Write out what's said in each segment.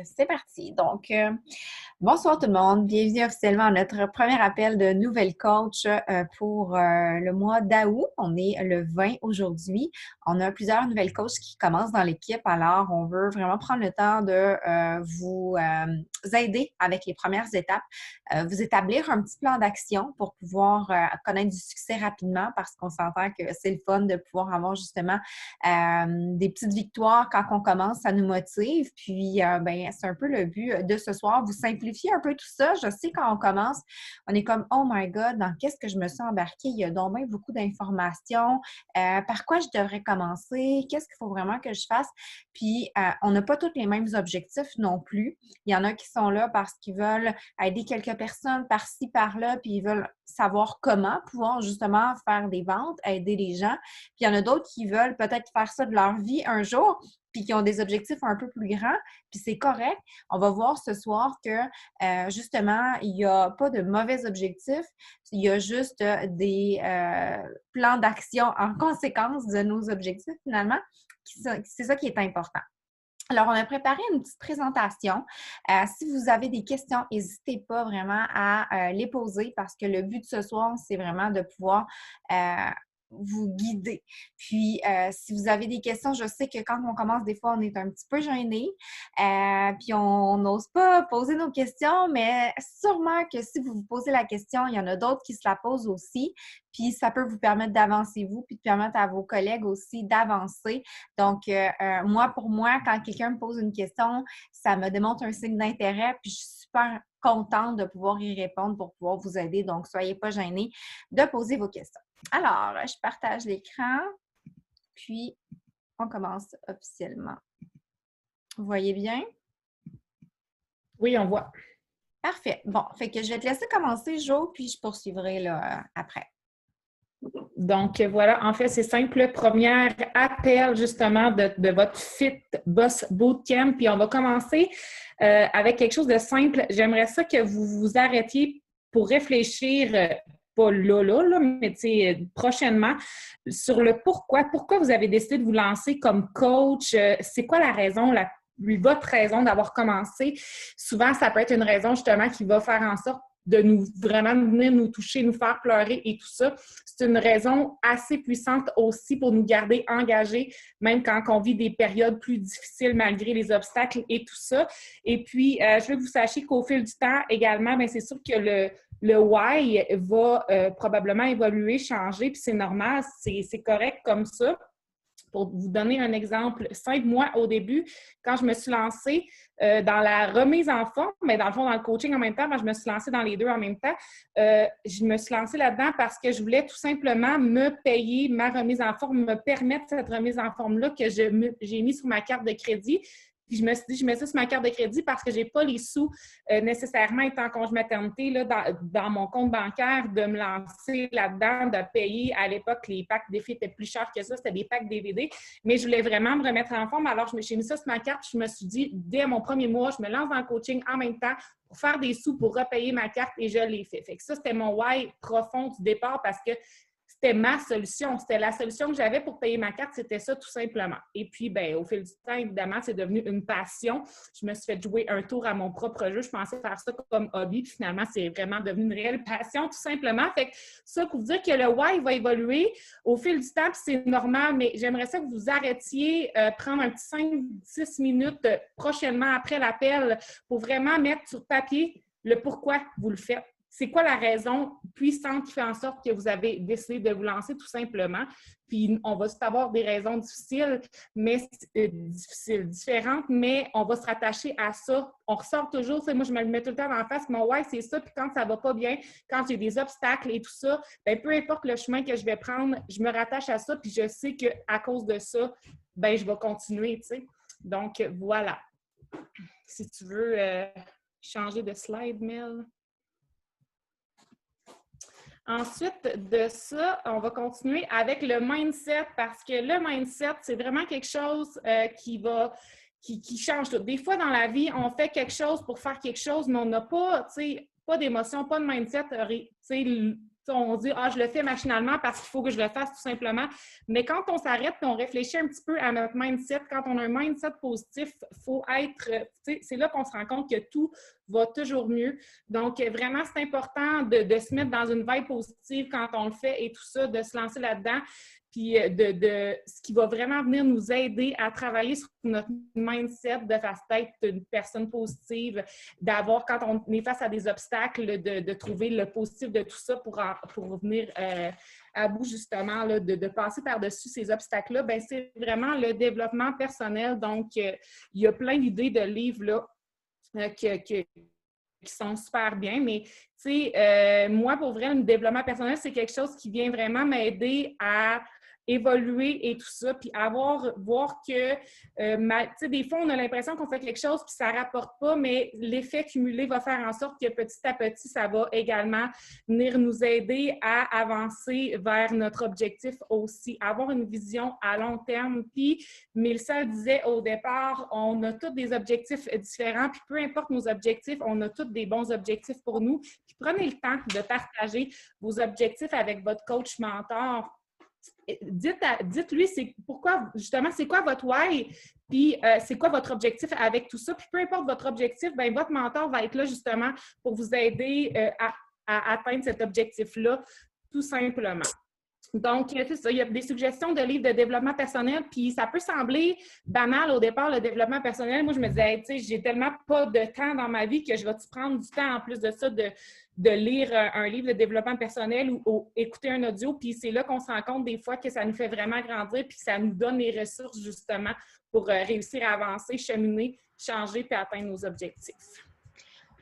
C'est parti. Bonsoir tout le monde. Bienvenue officiellement à notre premier appel de nouvelle coach pour le mois d'août. On est le 20 aujourd'hui. On a plusieurs nouvelles coachs qui commencent dans l'équipe. Alors, on veut vraiment prendre le temps de vous aider avec les premières étapes, vous établir un petit plan d'action pour pouvoir connaître du succès rapidement parce qu'on s'entend que c'est le fun de pouvoir avoir justement des petites victoires quand on commence, ça nous motive. Puis, c'est un peu le but de ce soir, vous simplifier un peu tout ça. Je sais quand on commence, on est comme « Oh my God, dans qu'est-ce que je me suis embarquée? Il y a donc bien beaucoup d'informations. Par quoi je devrais commencer? Qu'est-ce qu'il faut vraiment que je fasse? » Puis, on n'a pas tous les mêmes objectifs non plus. Il y en a qui sont là parce qu'ils veulent aider quelques personnes par-ci, par-là, puis ils veulent savoir comment pouvoir justement faire des ventes, aider les gens. Puis il y en a d'autres qui veulent peut-être faire ça de leur vie un jour, puis qui ont des objectifs un peu plus grands, puis c'est correct. On va voir ce soir que, justement, il n'y a pas de mauvais objectifs, il y a juste des plans d'action en conséquence de nos objectifs, finalement. C'est ça qui est important. Alors, on a préparé une petite présentation. Si vous avez des questions, n'hésitez pas vraiment à les poser parce que le but de ce soir, c'est vraiment de pouvoir vous guider. Puis, si vous avez des questions, je sais que quand on commence, des fois, on est un petit peu gêné, puis on n'ose pas poser nos questions, mais sûrement que si vous vous posez la question, il y en a d'autres qui se la posent aussi, puis ça peut vous permettre d'avancer vous, puis de permettre à vos collègues aussi d'avancer. Donc, pour moi, quand quelqu'un me pose une question, ça me démontre un signe d'intérêt, puis je suis super contente de pouvoir y répondre pour pouvoir vous aider. Donc, soyez pas gênés de poser vos questions. Alors, je partage l'écran, puis on commence officiellement. Vous voyez bien? Oui, on voit. Parfait. Bon, fait que je vais te laisser commencer, Jo, puis je poursuivrai là, après. Donc, voilà, en fait, c'est simple. Le premier appel, justement, de votre Fit Boss Bootcamp. Puis, on va commencer avec quelque chose de simple. J'aimerais ça que vous vous arrêtiez pour réfléchir, pas là, mais prochainement, sur le pourquoi. Pourquoi vous avez décidé de vous lancer comme coach? C'est quoi la raison, votre raison d'avoir commencé? Souvent, ça peut être une raison, justement, qui va faire en sorte de nous vraiment venir nous toucher, nous faire pleurer et tout ça. C'est une raison assez puissante aussi pour nous garder engagés, même quand on vit des périodes plus difficiles malgré les obstacles et tout ça. Et puis, je veux que vous sachiez qu'au fil du temps également, bien, c'est sûr que le why va probablement évoluer, changer, puis c'est normal, c'est correct comme ça. Pour vous donner un exemple, 5 mois au début, quand je me suis lancée dans la remise en forme, mais dans le fond, dans le coaching en même temps, moi, je me suis lancée dans les deux en même temps. Je me suis lancée là-dedans parce que je voulais tout simplement me payer ma remise en forme, me permettre cette remise en forme-là que j'ai mis sur ma carte de crédit. Puis je me suis dit, je mets ça sur ma carte de crédit parce que je n'ai pas les sous nécessairement étant en congé maternité là, dans mon compte bancaire, de me lancer là-dedans, de payer. À l'époque, les packs défis étaient plus chers que ça, c'était des packs DVD. Mais je voulais vraiment me remettre en forme. Alors, j'ai mis ça sur ma carte. Je me suis dit, dès mon premier mois, je me lance dans le coaching en même temps pour faire des sous, pour repayer ma carte et je l'ai fait. Fait que ça, c'était mon why profond du départ parce que c'était ma solution. C'était la solution que j'avais pour payer ma carte, c'était ça tout simplement. Et puis, bien, au fil du temps, évidemment, c'est devenu une passion. Je me suis fait jouer un tour à mon propre jeu. Je pensais faire ça comme hobby. Puis finalement, c'est vraiment devenu une réelle passion, tout simplement. Fait que ça, pour vous dire que le why va évoluer au fil du temps, puis c'est normal, mais j'aimerais ça que vous arrêtiez, prendre un petit 5-10 minutes prochainement après l'appel pour vraiment mettre sur papier le pourquoi vous le faites. C'est quoi la raison puissante qui fait en sorte que vous avez décidé de vous lancer tout simplement? Puis, on va avoir des raisons difficiles, différentes, mais on va se rattacher à ça. On ressort toujours, moi, je me le mets tout le temps dans la face, mon why, c'est ça. Puis quand ça va pas bien, quand j'ai des obstacles et tout ça, bien, peu importe le chemin que je vais prendre, je me rattache à ça. Puis je sais qu'à cause de ça, bien, je vais continuer, tu sais. Donc, voilà. Si tu veux changer de slide, Mel. Ensuite de ça, on va continuer avec le mindset parce que le mindset, c'est vraiment quelque chose qui change tout. Des fois, dans la vie, on fait quelque chose pour faire quelque chose, mais on n'a pas, pas d'émotion, pas de mindset, on dit « Ah, je le fais machinalement parce qu'il faut que je le fasse tout simplement. » Mais quand on s'arrête et on réfléchit un petit peu à notre mindset, quand on a un mindset positif, faut être, c'est là qu'on se rend compte que tout va toujours mieux. Donc, vraiment, c'est important de se mettre dans une vibe positive quand on le fait et tout ça, de se lancer là-dedans. Puis ce qui va vraiment venir nous aider à travailler sur notre mindset, de faire être une personne positive, d'avoir, quand on est face à des obstacles, de trouver le positif de tout ça pour venir à bout, justement, là, de passer par-dessus ces obstacles-là. Bien, c'est vraiment le développement personnel. Donc, il y a plein d'idées de livres là, qui sont super bien, mais tu sais, moi, pour vrai, le développement personnel, c'est quelque chose qui vient vraiment m'aider à évoluer et tout ça, puis voir que, tu sais, des fois, on a l'impression qu'on fait quelque chose puis ça ne rapporte pas, mais l'effet cumulé va faire en sorte que petit à petit, ça va également venir nous aider à avancer vers notre objectif aussi, avoir une vision à long terme. Puis, Mélissa disait au départ, on a tous des objectifs différents, puis peu importe nos objectifs, on a tous des bons objectifs pour nous. Puis prenez le temps de partager vos objectifs avec votre coach mentor. Dites-lui pourquoi, justement, c'est quoi votre why, puis c'est quoi votre objectif avec tout ça. Puis peu importe votre objectif, bien, votre mentor va être là justement pour vous aider à atteindre cet objectif-là, tout simplement. Donc, c'est ça, il y a des suggestions de livres de développement personnel, puis ça peut sembler banal au départ, le développement personnel. Moi, je me disais, tu sais, j'ai tellement pas de temps dans ma vie que je vais prendre du temps en plus de ça de lire un livre de développement personnel ou écouter un audio, puis c'est là qu'on se rend compte des fois que ça nous fait vraiment grandir, puis ça nous donne les ressources justement pour réussir à avancer, cheminer, changer, puis atteindre nos objectifs.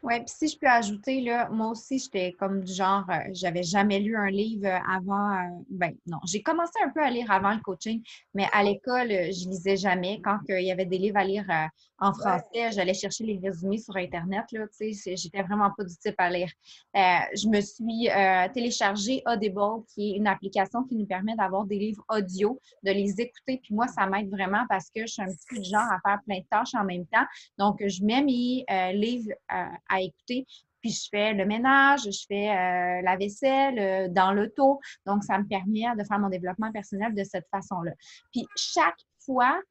Oui, puis si je peux ajouter, là, moi aussi, j'étais comme du genre, j'avais jamais lu un livre avant, ben non, j'ai commencé un peu à lire avant le coaching, mais à l'école, je lisais jamais. Quand il y avait des livres à lire en français, j'allais chercher les résumés sur Internet, là, tu sais, j'étais vraiment pas du type à lire. Je me suis téléchargé Audible, qui est une application qui nous permet d'avoir des livres audio, de les écouter, puis moi, ça m'aide vraiment parce que je suis un petit peu du genre à faire plein de tâches en même temps. Donc, je mets mes livres à écouter. Puis je fais le ménage, je fais la vaisselle dans l'auto. Donc, ça me permet de faire mon développement personnel de cette façon-là. Puis chaque fois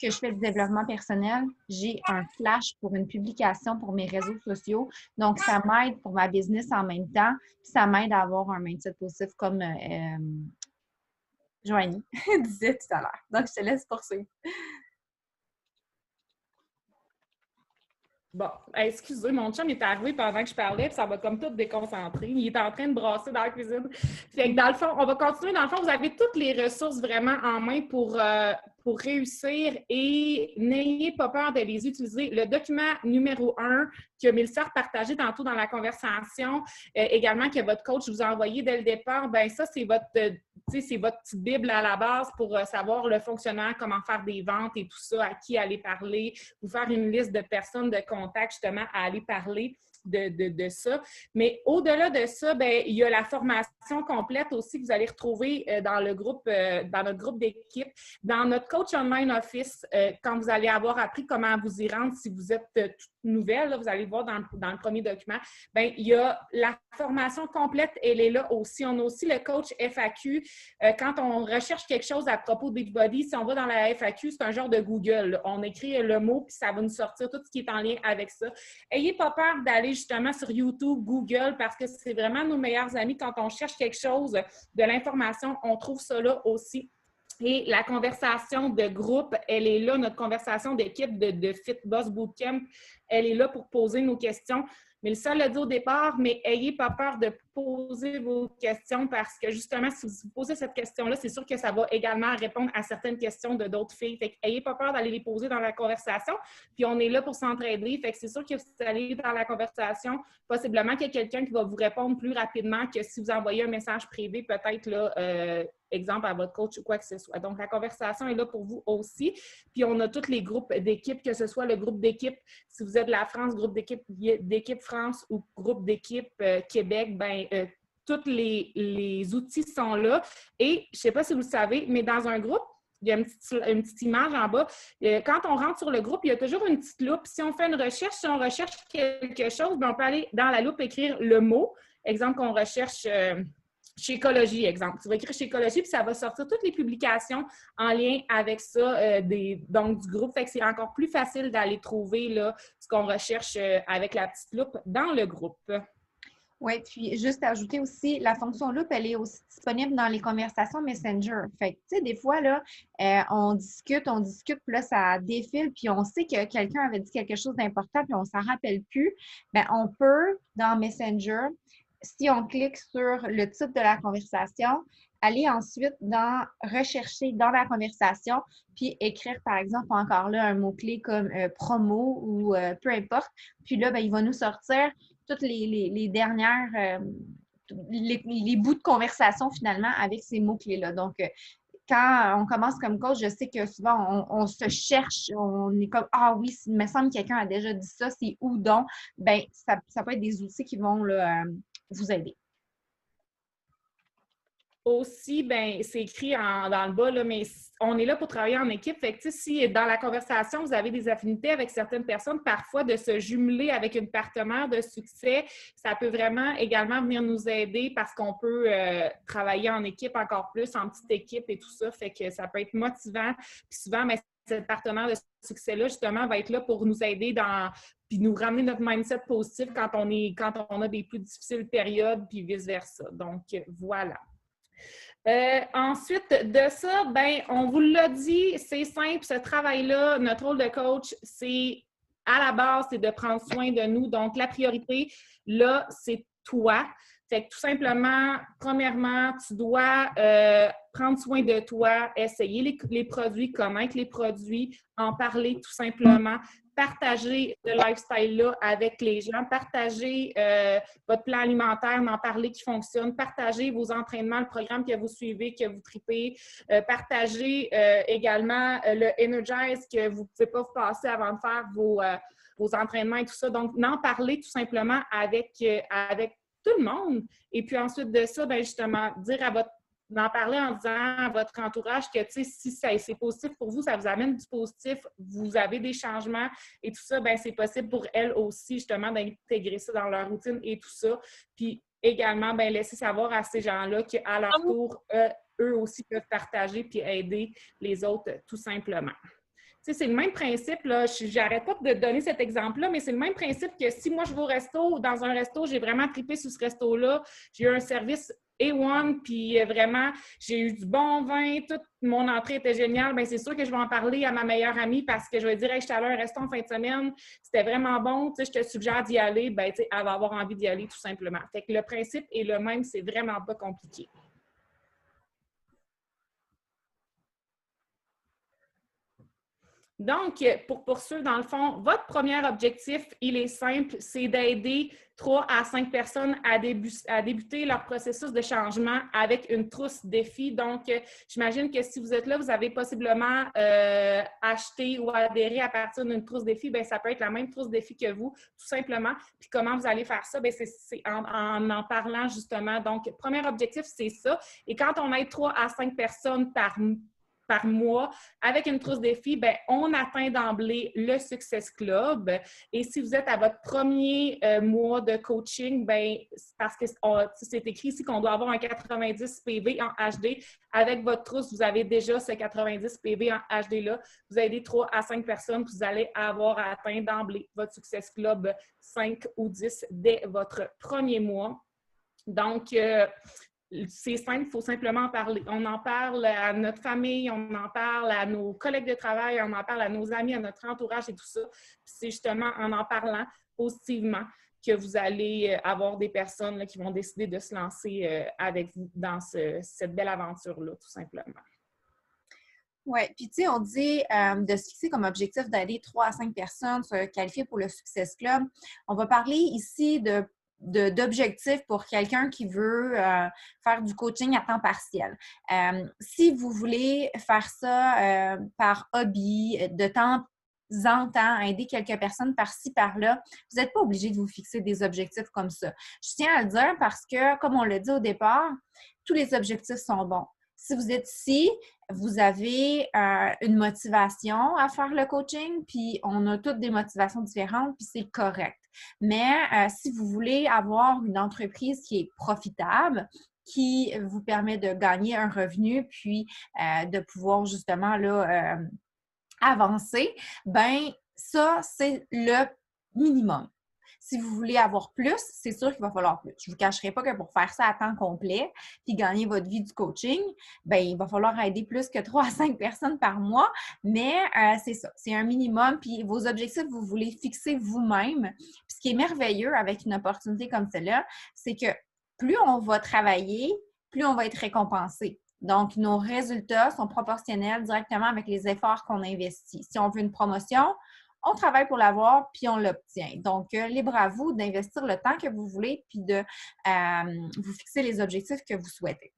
que je fais du développement personnel, j'ai un flash pour une publication pour mes réseaux sociaux. Donc, ça m'aide pour ma business en même temps. Puis ça m'aide à avoir un mindset positif comme Joanie disait tout à l'heure. Donc, je te laisse poursuivre. Bon, excusez, mon chum est arrivé pendant que je parlais, puis ça va comme tout déconcentrer. Il est en train de brasser dans la cuisine. Fait que dans le fond, on va continuer. Dans le fond, vous avez toutes les ressources vraiment en main pour réussir et n'ayez pas peur de les utiliser. Le document numéro 1 que Mélissa a partagé tantôt dans la conversation, également que votre coach vous a envoyé dès le départ, bien ça, c'est votre petite Bible à la base pour savoir le fonctionnement, comment faire des ventes et tout ça, à qui aller parler, vous faire une liste de personnes de contact justement à aller parler de ça. Mais au-delà de ça, bien, il y a la formation complète aussi que vous allez retrouver dans le groupe, dans notre groupe d'équipe, dans notre coach online office, quand vous allez avoir appris comment vous y rendre si vous êtes toute nouvelle, là, vous allez voir dans le premier document, bien, il y a la formation complète, elle est là aussi. On a aussi le coach FAQ. Quand on recherche quelque chose à propos de Beachbody, si on va dans la FAQ, c'est un genre de Google, là. On écrit le mot, puis ça va nous sortir tout ce qui est en lien avec ça. Ayez pas peur d'aller justement sur YouTube, Google, parce que c'est vraiment nos meilleurs amis. Quand on cherche quelque chose, de l'information, on trouve ça là aussi. Et la conversation de groupe, elle est là, notre conversation d'équipe de Fit Boss Bootcamp, elle est là pour poser nos questions. Mélissa l'a dit au départ, mais ayez pas peur de poser vos questions parce que justement, si vous posez cette question-là, c'est sûr que ça va également répondre à certaines questions de d'autres filles. Fait qu'ayez pas peur d'aller les poser dans la conversation. Puis on est là pour s'entraider. Fait que c'est sûr que vous allez dans la conversation, possiblement qu'il y a quelqu'un qui va vous répondre plus rapidement que si vous envoyez un message privé, peut-être là, exemple à votre coach ou quoi que ce soit. Donc, la conversation est là pour vous aussi. Puis, on a tous les groupes d'équipe, que ce soit le groupe d'équipe, si vous êtes de la France, groupe d'équipe France ou groupe d'équipe Québec, bien, tous les outils sont là. Et, je ne sais pas si vous le savez, mais dans un groupe, il y a une petite image en bas. Quand on rentre sur le groupe, il y a toujours une petite loupe. Si on fait une recherche, si on recherche quelque chose, bien, on peut aller dans la loupe écrire le mot. Exemple qu'on recherche... Shakeology, exemple. Tu vas écrire Shakeology, puis ça va sortir toutes les publications en lien avec ça, donc du groupe. Fait que c'est encore plus facile d'aller trouver là, ce qu'on recherche avec la petite loupe dans le groupe. Oui, puis juste ajouter aussi, la fonction loop, elle est aussi disponible dans les conversations Messenger. Fait que, tu sais, des fois, là, on discute, puis là, ça défile, puis on sait que quelqu'un avait dit quelque chose d'important, puis on s'en rappelle plus. Bien, on peut, dans Messenger, si on clique sur le titre de la conversation, aller ensuite dans rechercher dans la conversation, puis écrire, par exemple, encore là, un mot-clé comme promo ou peu importe. Puis là, bien, il va nous sortir toutes les dernières, les bouts de conversation finalement avec ces mots-clés-là. Donc, quand on commence comme coach, je sais que souvent, on se cherche, on est comme, ah oui, il me semble que quelqu'un a déjà dit ça, c'est où donc? Bien, ça peut être des outils qui vont là, vous aider. Aussi, ben c'est écrit dans le bas, là, mais on est là pour travailler en équipe. Fait que, si dans la conversation, vous avez des affinités avec certaines personnes, parfois de se jumeler avec une partenaire de succès, ça peut vraiment également venir nous aider parce qu'on peut travailler en équipe encore plus, en petite équipe et tout ça. Fait que ça peut être motivant. Puis souvent, mais cette partenaire de succès-là, justement, va être là pour nous aider puis nous ramener notre mindset positif quand on a des plus difficiles périodes, puis vice-versa. Donc, voilà. Ensuite de ça, ben, on vous l'a dit, c'est simple, ce travail-là, notre rôle de coach, c'est à la base, c'est de prendre soin de nous. Donc, la priorité, là, c'est toi. Fait que tout simplement, premièrement, tu dois prendre soin de toi, essayer les produits, connaître les produits, en parler tout simplement, partager ce lifestyle-là avec les gens, partager votre plan alimentaire, en parler qui fonctionne, partager vos entraînements, le programme que vous suivez, que vous tripez, partager également le Energize que vous ne pouvez pas vous passer avant de faire vos entraînements et tout ça. Donc, n'en parler tout simplement avec tout le monde. Et puis ensuite de ça, bien justement, d'en parler en disant à votre entourage que, tu sais, si c'est positif pour vous, ça vous amène du positif, vous avez des changements et tout ça, bien, c'est possible pour elles aussi, justement, d'intégrer ça dans leur routine et tout ça. Puis également, bien, laisser savoir à ces gens-là qu'à leur tour, eux aussi peuvent partager puis aider les autres, tout simplement. Tu sais, c'est le même principe, là, j'arrête pas de donner cet exemple-là, mais c'est le même principe que si moi je vais au resto, dans un resto, j'ai vraiment trippé sur ce resto-là, j'ai eu un service A1, puis vraiment, j'ai eu du bon vin, toute mon entrée était géniale, bien c'est sûr que je vais en parler à ma meilleure amie parce que je vais dire, hey, je suis allée à un resto en fin de semaine, c'était vraiment bon, tu sais, je te suggère d'y aller, bien, tu sais, elle va avoir envie d'y aller tout simplement. Fait que le principe est le même, c'est vraiment pas compliqué. Donc, pour poursuivre, dans le fond, votre premier objectif, il est simple, c'est d'aider 3 à 5 personnes à débuter leur processus de changement avec une trousse défi. Donc, j'imagine que si vous êtes là, vous avez possiblement acheté ou adhéré à partir d'une trousse défi, bien, ça peut être la même trousse défi que vous, tout simplement. Puis comment vous allez faire ça? Bien, c'est en parlant justement. Donc, premier objectif, c'est ça. Et quand on aide 3 à 5 personnes par mois avec une trousse défi, bien, on atteint d'emblée le Success Club. Et si vous êtes à votre premier mois de coaching, bien, parce que c'est écrit ici qu'on doit avoir un 90 PV en HD. Avec votre trousse, vous avez déjà ce 90 PV en HD-là. Vous aidez 3 à 5 personnes, vous allez avoir atteint d'emblée votre Success Club 5 ou 10 dès votre premier mois. Donc, c'est simple, il faut simplement en parler. On en parle à notre famille, on en parle à nos collègues de travail, on en parle à nos amis, à notre entourage et tout ça. C'est justement en parlant positivement que vous allez avoir des personnes là, qui vont décider de se lancer avec vous dans cette belle aventure-là, tout simplement. Oui, puis tu sais, on dit de se fixer comme objectif d'aider 3 à 5 personnes se qualifier pour le Success Club. On va parler ici d'objectifs pour quelqu'un qui veut faire du coaching à temps partiel. Si vous voulez faire ça par hobby, de temps en temps, aider quelques personnes par-ci, par-là, vous n'êtes pas obligé de vous fixer des objectifs comme ça. Je tiens à le dire parce que, comme on l'a dit au départ, tous les objectifs sont bons. Si vous êtes ici, vous avez une motivation à faire le coaching, puis on a toutes des motivations différentes, puis c'est correct. Mais si vous voulez avoir une entreprise qui est profitable, qui vous permet de gagner un revenu, puis de pouvoir justement là, avancer, ben ça, c'est le minimum. Si vous voulez avoir plus, c'est sûr qu'il va falloir plus. Je ne vous cacherai pas que pour faire ça à temps complet puis gagner votre vie du coaching, ben il va falloir aider plus que 3 à 5 personnes par mois, mais c'est ça, c'est un minimum. Puis vos objectifs, vous voulez fixer vous-même. Puis ce qui est merveilleux avec une opportunité comme celle-là, c'est que plus on va travailler, plus on va être récompensé. Donc, nos résultats sont proportionnels directement avec les efforts qu'on investit. Si on veut une promotion, on travaille pour l'avoir, puis on l'obtient. Donc, libre à vous d'investir le temps que vous voulez, puis de vous fixer les objectifs que vous souhaitez.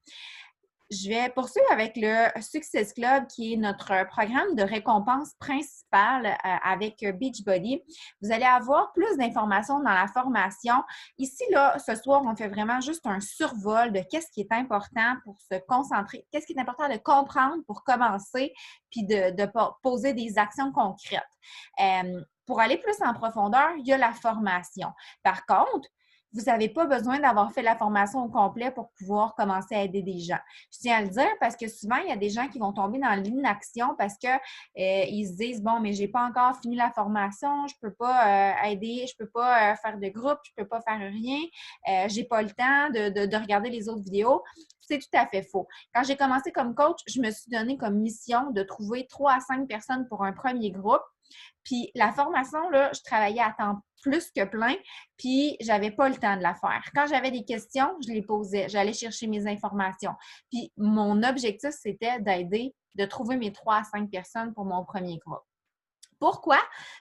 Je vais poursuivre avec le Success Club, qui est notre programme de récompense principal avec Beachbody. Vous allez avoir plus d'informations dans la formation. Ici, là, ce soir, on fait vraiment juste un survol de qu'est-ce qui est important pour se concentrer, qu'est-ce qui est important de comprendre pour commencer, puis de poser des actions concrètes. Pour aller plus en profondeur, il y a la formation. Par contre, vous n'avez pas besoin d'avoir fait la formation au complet pour pouvoir commencer à aider des gens. Je tiens à le dire parce que souvent, il y a des gens qui vont tomber dans l'inaction parce que ils se disent, bon, mais j'ai pas encore fini la formation, je peux pas aider, je peux pas faire de groupe, je peux pas faire rien, j'ai pas le temps de regarder les autres vidéos. C'est tout à fait faux. Quand j'ai commencé comme coach, je me suis donné comme mission de trouver 3 à 5 personnes pour un premier groupe. Puis la formation, là, je travaillais à temps plus que plein, puis j'avais pas le temps de la faire. Quand j'avais des questions, je les posais, j'allais chercher mes informations. Puis mon objectif, c'était d'aider, de trouver mes 3 à 5 personnes pour mon premier groupe. Pourquoi?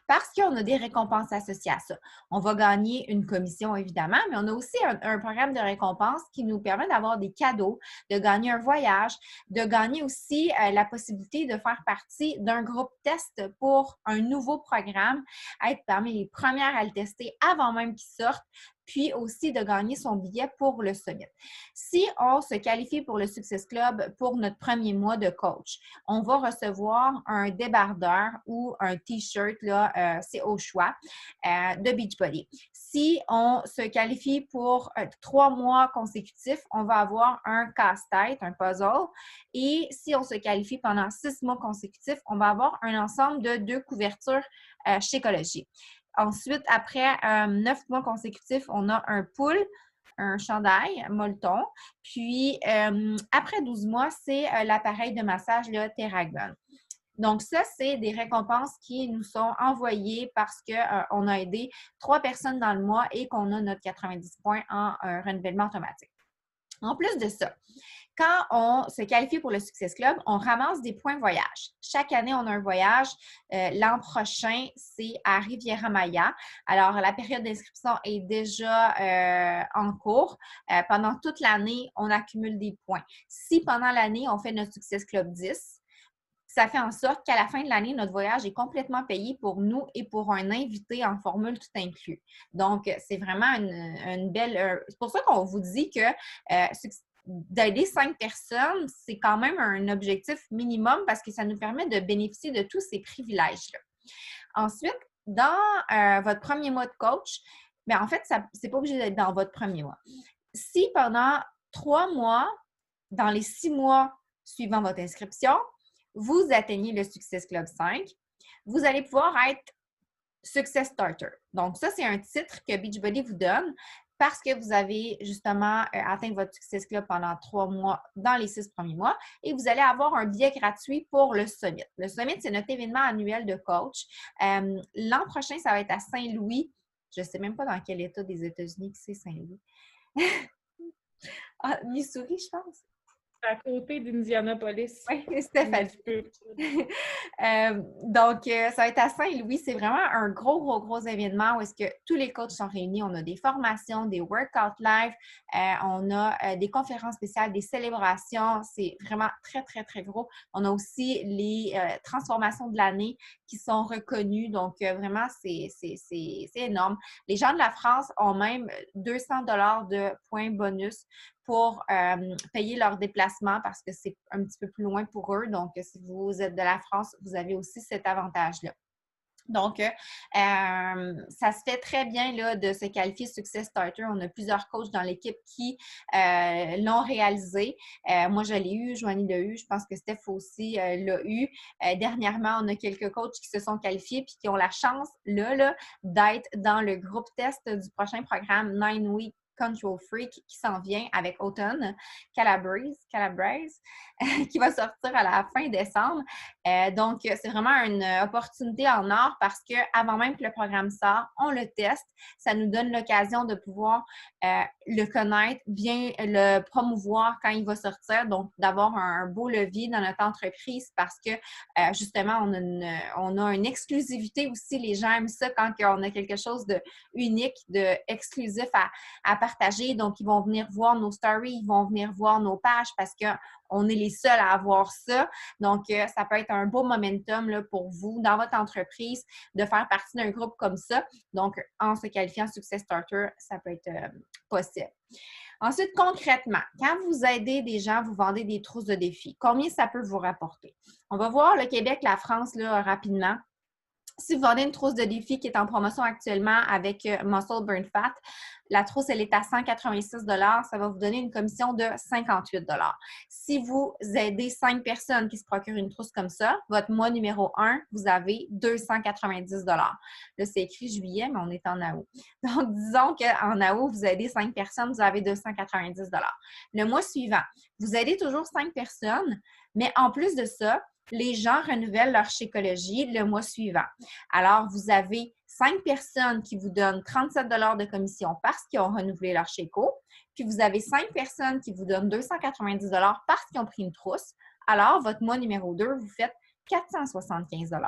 Parce qu'on a des récompenses associées à ça. On va gagner une commission, évidemment, mais on a aussi un programme de récompense qui nous permet d'avoir des cadeaux, de gagner un voyage, de gagner aussi la possibilité de faire partie d'un groupe test pour un nouveau programme, être parmi les premières à le tester avant même qu'il sorte, puis aussi de gagner son billet pour le summit. Si on se qualifie pour le Success Club pour notre premier mois de coach, on va recevoir un débardeur ou un T-shirt, là, c'est au choix, de Beachbody. Si on se qualifie pour 3 mois consécutifs, on va avoir un casse-tête, un puzzle. Et si on se qualifie pendant 6 mois consécutifs, on va avoir un ensemble de 2 couvertures Shakeology. Ensuite, après 9 mois consécutifs, on a un pull, un chandail molleton. Puis, après 12 mois, c'est l'appareil de massage, le Theragun. Donc, ça, c'est des récompenses qui nous sont envoyées parce qu'on a aidé 3 personnes dans le mois et qu'on a notre 90 points en renouvellement automatique. En plus de ça, quand on se qualifie pour le Success Club, on ramasse des points voyage. Chaque année, on a un voyage. L'an prochain, c'est à Riviera-Maya. Alors, la période d'inscription est déjà en cours. Pendant toute l'année, on accumule des points. Si pendant l'année, on fait notre Success Club 10, ça fait en sorte qu'à la fin de l'année, notre voyage est complètement payé pour nous et pour un invité en formule tout inclus. Donc, c'est vraiment une belle... c'est pour ça qu'on vous dit que d'aider 5 personnes, c'est quand même un objectif minimum parce que ça nous permet de bénéficier de tous ces privilèges-là. Ensuite, dans votre premier mois de coach, bien, en fait, c'est pas obligé d'être dans votre premier mois. Si pendant 3 mois, dans les 6 mois suivant votre inscription, vous atteignez le Success Club 5, vous allez pouvoir être Success Starter. Donc, ça, c'est un titre que Beachbody vous donne parce que vous avez justement atteint votre Success Club pendant 3 mois dans les 6 premiers mois et vous allez avoir un billet gratuit pour le Summit. Le Summit, c'est notre événement annuel de coach. L'an prochain, ça va être à Saint-Louis. Je ne sais même pas dans quel état des États-Unis que c'est Saint-Louis. Missouri, je pense. À côté d'Indianapolis. Oui, c'était facile. Donc, ça va être à Saint-Louis. C'est vraiment un gros événement où est-ce que tous les coachs sont réunis. On a des formations, des workouts live, on a des conférences spéciales, des célébrations. C'est vraiment très gros. On a aussi les transformations de l'année qui sont reconnues. Donc, vraiment, c'est énorme. Les gens de la France ont même 200 $ de points bonus pour payer leur déplacement parce que c'est un petit peu plus loin pour eux. Donc, si vous êtes de la France, vous avez aussi cet avantage-là. Donc, ça se fait très bien là, de se qualifier Success Starter. On a plusieurs coachs dans l'équipe qui l'ont réalisé. Moi, je l'ai eu, Joanie l'a eu, je pense que Steph aussi l'a eu. Dernièrement, on a quelques coachs qui se sont qualifiés puis qui ont la chance là, d'être dans le groupe test du prochain programme 9 Week Control Freak qui s'en vient avec Autumn Calabrese, qui va sortir à la fin décembre. Donc, c'est vraiment une opportunité en or parce qu'avant même que le programme sort, on le teste. Ça nous donne l'occasion de pouvoir le connaître, bien le promouvoir quand il va sortir. Donc, d'avoir un beau levier dans notre entreprise parce que, justement, on a une exclusivité aussi. Les gens aiment ça quand on a quelque chose de unique, de exclusif à partager. Donc, ils vont venir voir nos stories, ils vont venir voir nos pages parce qu'on est les seuls à avoir ça. Donc, ça peut être un beau momentum là, pour vous, dans votre entreprise, de faire partie d'un groupe comme ça. Donc, en se qualifiant Success Starter, ça peut être possible. Ensuite, concrètement, quand vous aidez des gens, vous vendez des trousses de défis, combien ça peut vous rapporter? On va voir le Québec, la France, là, rapidement. Si vous vendez une trousse de défi qui est en promotion actuellement avec Muscle Burn Fat, la trousse, elle est à 186 $. Ça va vous donner une commission de 58 $. Si vous aidez 5 personnes qui se procurent une trousse comme ça, votre mois numéro 1, vous avez 290 $. Là, c'est écrit juillet, mais on est en août. Donc, disons qu'en août, vous aidez 5 personnes, vous avez 290 $. Le mois suivant, vous aidez toujours 5 personnes, mais en plus de ça, les gens renouvellent leur Shakeology le mois suivant. Alors, vous avez 5 personnes qui vous donnent 37 $ de commission parce qu'ils ont renouvelé leur Shakeco, puis vous avez 5 personnes qui vous donnent 290 $ parce qu'ils ont pris une trousse. Alors, votre mois numéro 2, vous faites 475 $.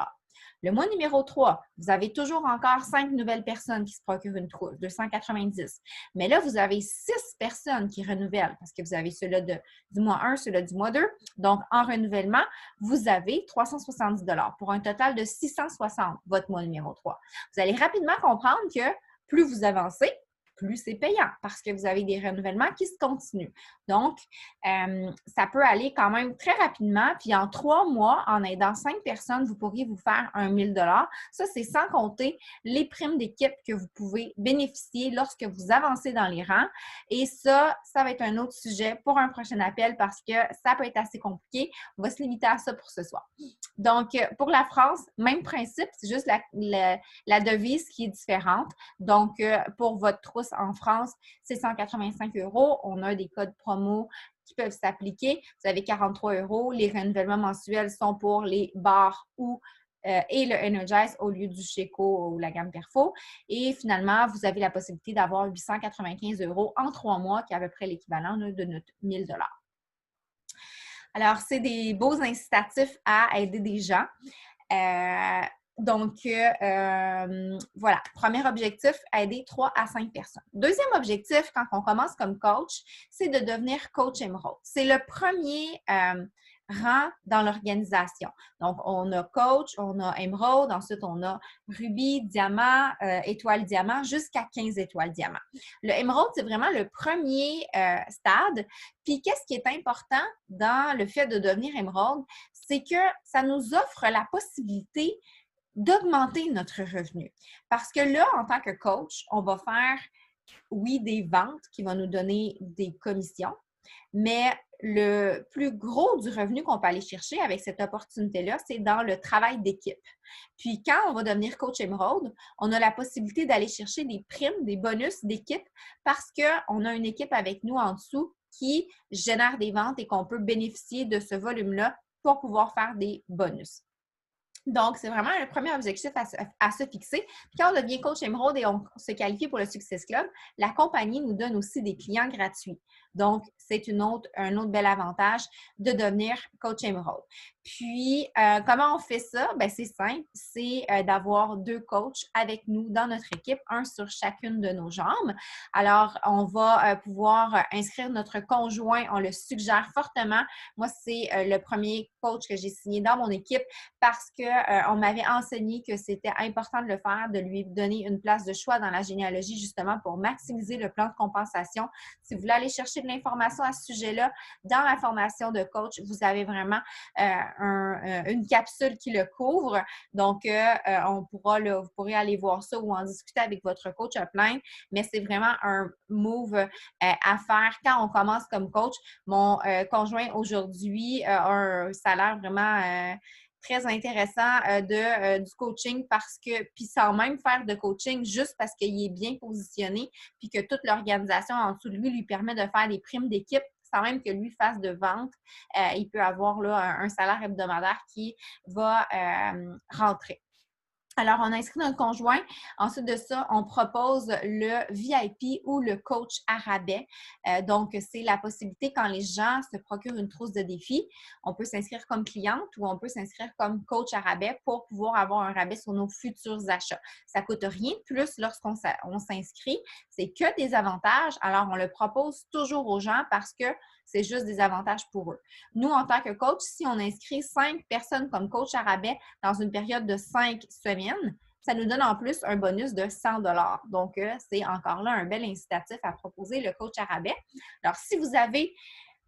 Le mois numéro 3, vous avez toujours encore 5 nouvelles personnes qui se procurent une trousse, 290. Mais là, vous avez 6 personnes qui renouvellent parce que vous avez ceux-là du mois 1, ceux-là du mois 2. Donc, en renouvellement, vous avez 370 $ pour un total de 660, votre mois numéro 3. Vous allez rapidement comprendre que plus vous avancez, plus c'est payant parce que vous avez des renouvellements qui se continuent. Donc, ça peut aller quand même très rapidement. Puis en 3 mois, en aidant 5 personnes, vous pourriez vous faire 1000 $. Ça, c'est sans compter les primes d'équipe que vous pouvez bénéficier lorsque vous avancez dans les rangs. Et ça va être un autre sujet pour un prochain appel parce que ça peut être assez compliqué. On va se limiter à ça pour ce soir. Donc, pour la France, même principe, c'est juste la devise qui est différente. Donc, pour votre trousse en France, c'est 185 €. On a des codes promo qui peuvent s'appliquer. Vous avez 43 €. Les renouvellements mensuels sont pour les bars et le Energize au lieu du Shakeco ou la gamme Perfo. Et finalement, vous avez la possibilité d'avoir 895 € en 3 mois, qui est à peu près l'équivalent de notre 1000 $. Alors, c'est des beaux incitatifs à aider des gens. Donc, voilà. Premier objectif, aider 3 à 5 personnes. Deuxième objectif, quand on commence comme coach, c'est de devenir coach Emerald. C'est le premier rang dans l'organisation. Donc, on a coach, on a Emerald, ensuite on a Ruby, Diamant, Étoile Diamant, jusqu'à 15 étoiles Diamant. Le Emerald, c'est vraiment le premier stade. Puis, qu'est-ce qui est important dans le fait de devenir Emerald? C'est que ça nous offre la possibilité d'augmenter notre revenu. Parce que là, en tant que coach, on va faire, oui, des ventes qui vont nous donner des commissions, mais le plus gros du revenu qu'on peut aller chercher avec cette opportunité-là, c'est dans le travail d'équipe. Puis quand on va devenir coach Emerald, on a la possibilité d'aller chercher des primes, des bonus d'équipe parce qu'on a une équipe avec nous en dessous qui génère des ventes et qu'on peut bénéficier de ce volume-là pour pouvoir faire des bonus. Donc, c'est vraiment le premier objectif à se fixer. Puis quand on devient coach Emerald et on se qualifie pour le Success Club, la compagnie nous donne aussi des clients gratuits. Donc, c'est un autre bel avantage de devenir coach Emerald. Puis, comment on fait ça? Bien, c'est simple, c'est d'avoir 2 coachs avec nous dans notre équipe, un sur chacune de nos jambes. Alors, on va pouvoir inscrire notre conjoint, on le suggère fortement. Moi, c'est le premier coach que j'ai signé dans mon équipe parce qu'on m'avait enseigné que c'était important de le faire, de lui donner une place de choix dans la généalogie justement pour maximiser le plan de compensation. Si vous voulez aller chercher de l'information à ce sujet-là dans la formation de coach. Vous avez vraiment une capsule qui le couvre. Donc, vous pourrez aller voir ça ou en discuter avec votre coach upline. Mais c'est vraiment un move à faire quand on commence comme coach. Mon conjoint aujourd'hui a un salaire vraiment très intéressant du coaching puis sans même faire de coaching, juste parce qu'il est bien positionné puis que toute l'organisation en dessous de lui permet de faire des primes d'équipe sans même que lui fasse de vente. Il peut avoir là, un salaire hebdomadaire qui va rentrer. Alors, on inscrit notre conjoint. Ensuite de ça, on propose le VIP ou le coach à rabais. Donc, c'est la possibilité quand les gens se procurent une trousse de défi, on peut s'inscrire comme cliente ou on peut s'inscrire comme coach à rabais pour pouvoir avoir un rabais sur nos futurs achats. Ça ne coûte rien de plus lorsqu'on s'inscrit. C'est que des avantages. Alors, on le propose toujours aux gens parce que c'est juste des avantages pour eux. Nous, en tant que coach, si on inscrit 5 personnes comme coach à rabais dans une période de 5 semaines, ça nous donne en plus un bonus de 100 $. Donc, c'est encore là un bel incitatif à proposer le coach à rabais. Alors, si vous avez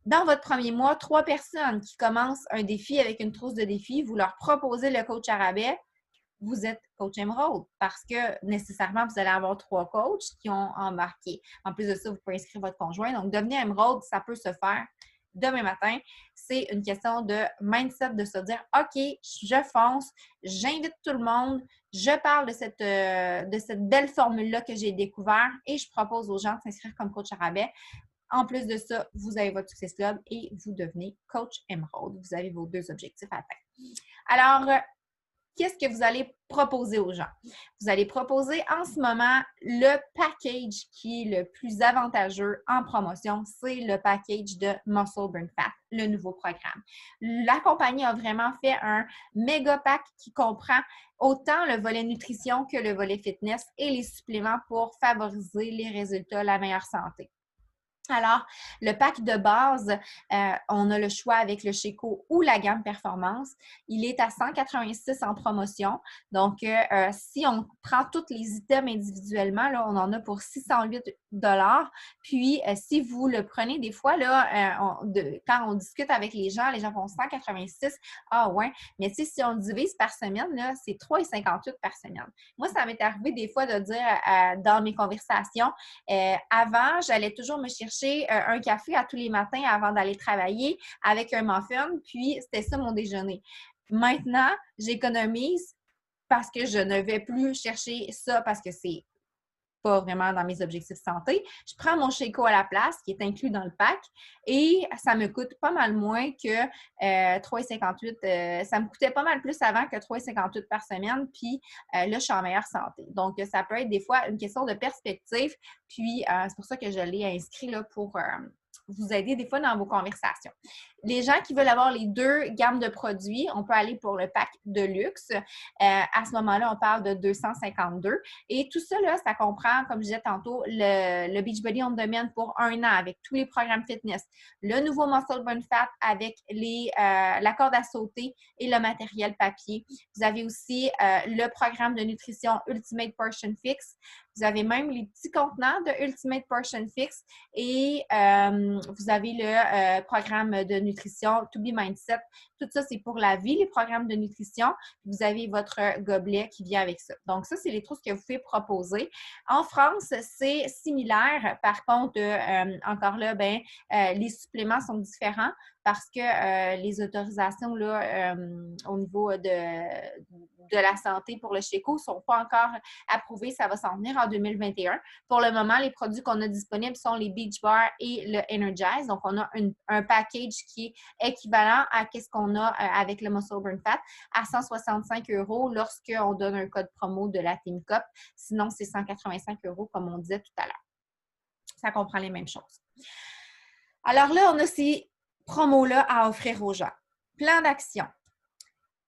dans votre premier mois 3 personnes qui commencent un défi avec une trousse de défi, vous leur proposez le coach à rabais, vous êtes coach Emerald parce que nécessairement, vous allez avoir 3 coachs qui ont embarqué. En plus de ça, vous pouvez inscrire votre conjoint. Donc, devenir Emerald, ça peut se faire demain matin. C'est une question de mindset, de se dire « OK, je fonce, j'invite tout le monde, je parle de cette belle formule-là que j'ai découverte et je propose aux gens de s'inscrire comme coach à rabais. » En plus de ça, vous avez votre Success Club et vous devenez coach Emerald. Vous avez vos 2 objectifs à atteindre. Alors, qu'est-ce que vous allez proposer aux gens? Vous allez proposer en ce moment le package qui est le plus avantageux en promotion, c'est le package de Muscle Burn Fat, le nouveau programme. La compagnie a vraiment fait un méga pack qui comprend autant le volet nutrition que le volet fitness et les suppléments pour favoriser les résultats, la meilleure santé. Alors, le pack de base, on a le choix avec le Sheco ou la gamme Performance. Il est à 186 en promotion. Donc, si on prend tous les items individuellement, là, on en a pour 608 $. Puis, si vous le prenez des fois, là, quand on discute avec les gens font 186. Ah ouais, mais tu sais, si on divise par semaine, là, c'est 3,58 par semaine. Moi, ça m'est arrivé des fois de dire dans mes conversations, avant, j'allais toujours me chercher un café à tous les matins avant d'aller travailler avec un muffin, puis c'était ça mon déjeuner. Maintenant, j'économise parce que je ne vais plus chercher ça parce que c'est pas vraiment dans mes objectifs santé. Je prends mon Sheco à la place, qui est inclus dans le pack, et ça me coûte pas mal moins que 3,58. Ça me coûtait pas mal plus avant que 3,58 par semaine, puis là, je suis en meilleure santé. Donc, ça peut être des fois une question de perspective, puis c'est pour ça que je l'ai inscrit là, pour vous aider des fois dans vos conversations. Les gens qui veulent avoir les 2 gammes de produits, on peut aller pour le pack de luxe. À ce moment-là, on parle de 252. Et tout ça, là, ça comprend, comme je disais tantôt, le Beachbody On Demand pour 1 an avec tous les programmes fitness, le nouveau Muscle Burn Fat avec la corde à sauter et le matériel papier. Vous avez aussi le programme de nutrition Ultimate Portion Fix. Vous avez même les petits contenants de Ultimate Portion Fix et vous avez le programme de nutrition To Be Mindset. Tout ça, c'est pour la vie, les programmes de nutrition. Vous avez votre gobelet qui vient avec ça. Donc, ça, c'est les trousses que vous pouvez proposer. En France, c'est similaire. Par contre, encore là, les suppléments sont différents parce que les autorisations là, au niveau de la santé pour le Sheco ne sont pas encore approuvées. Ça va s'en venir en 2021. Pour le moment, les produits qu'on a disponibles sont les Beach Bar et le Energize. Donc, on a un package qui est équivalent à ce qu'on a avec le Muscle Burn Fat à 165 € lorsqu'on donne un code promo de la Team Cup. Sinon, c'est 185 € comme on disait tout à l'heure. Ça comprend les mêmes choses. Alors là, on a ces promos-là à offrir aux gens. Plan d'action.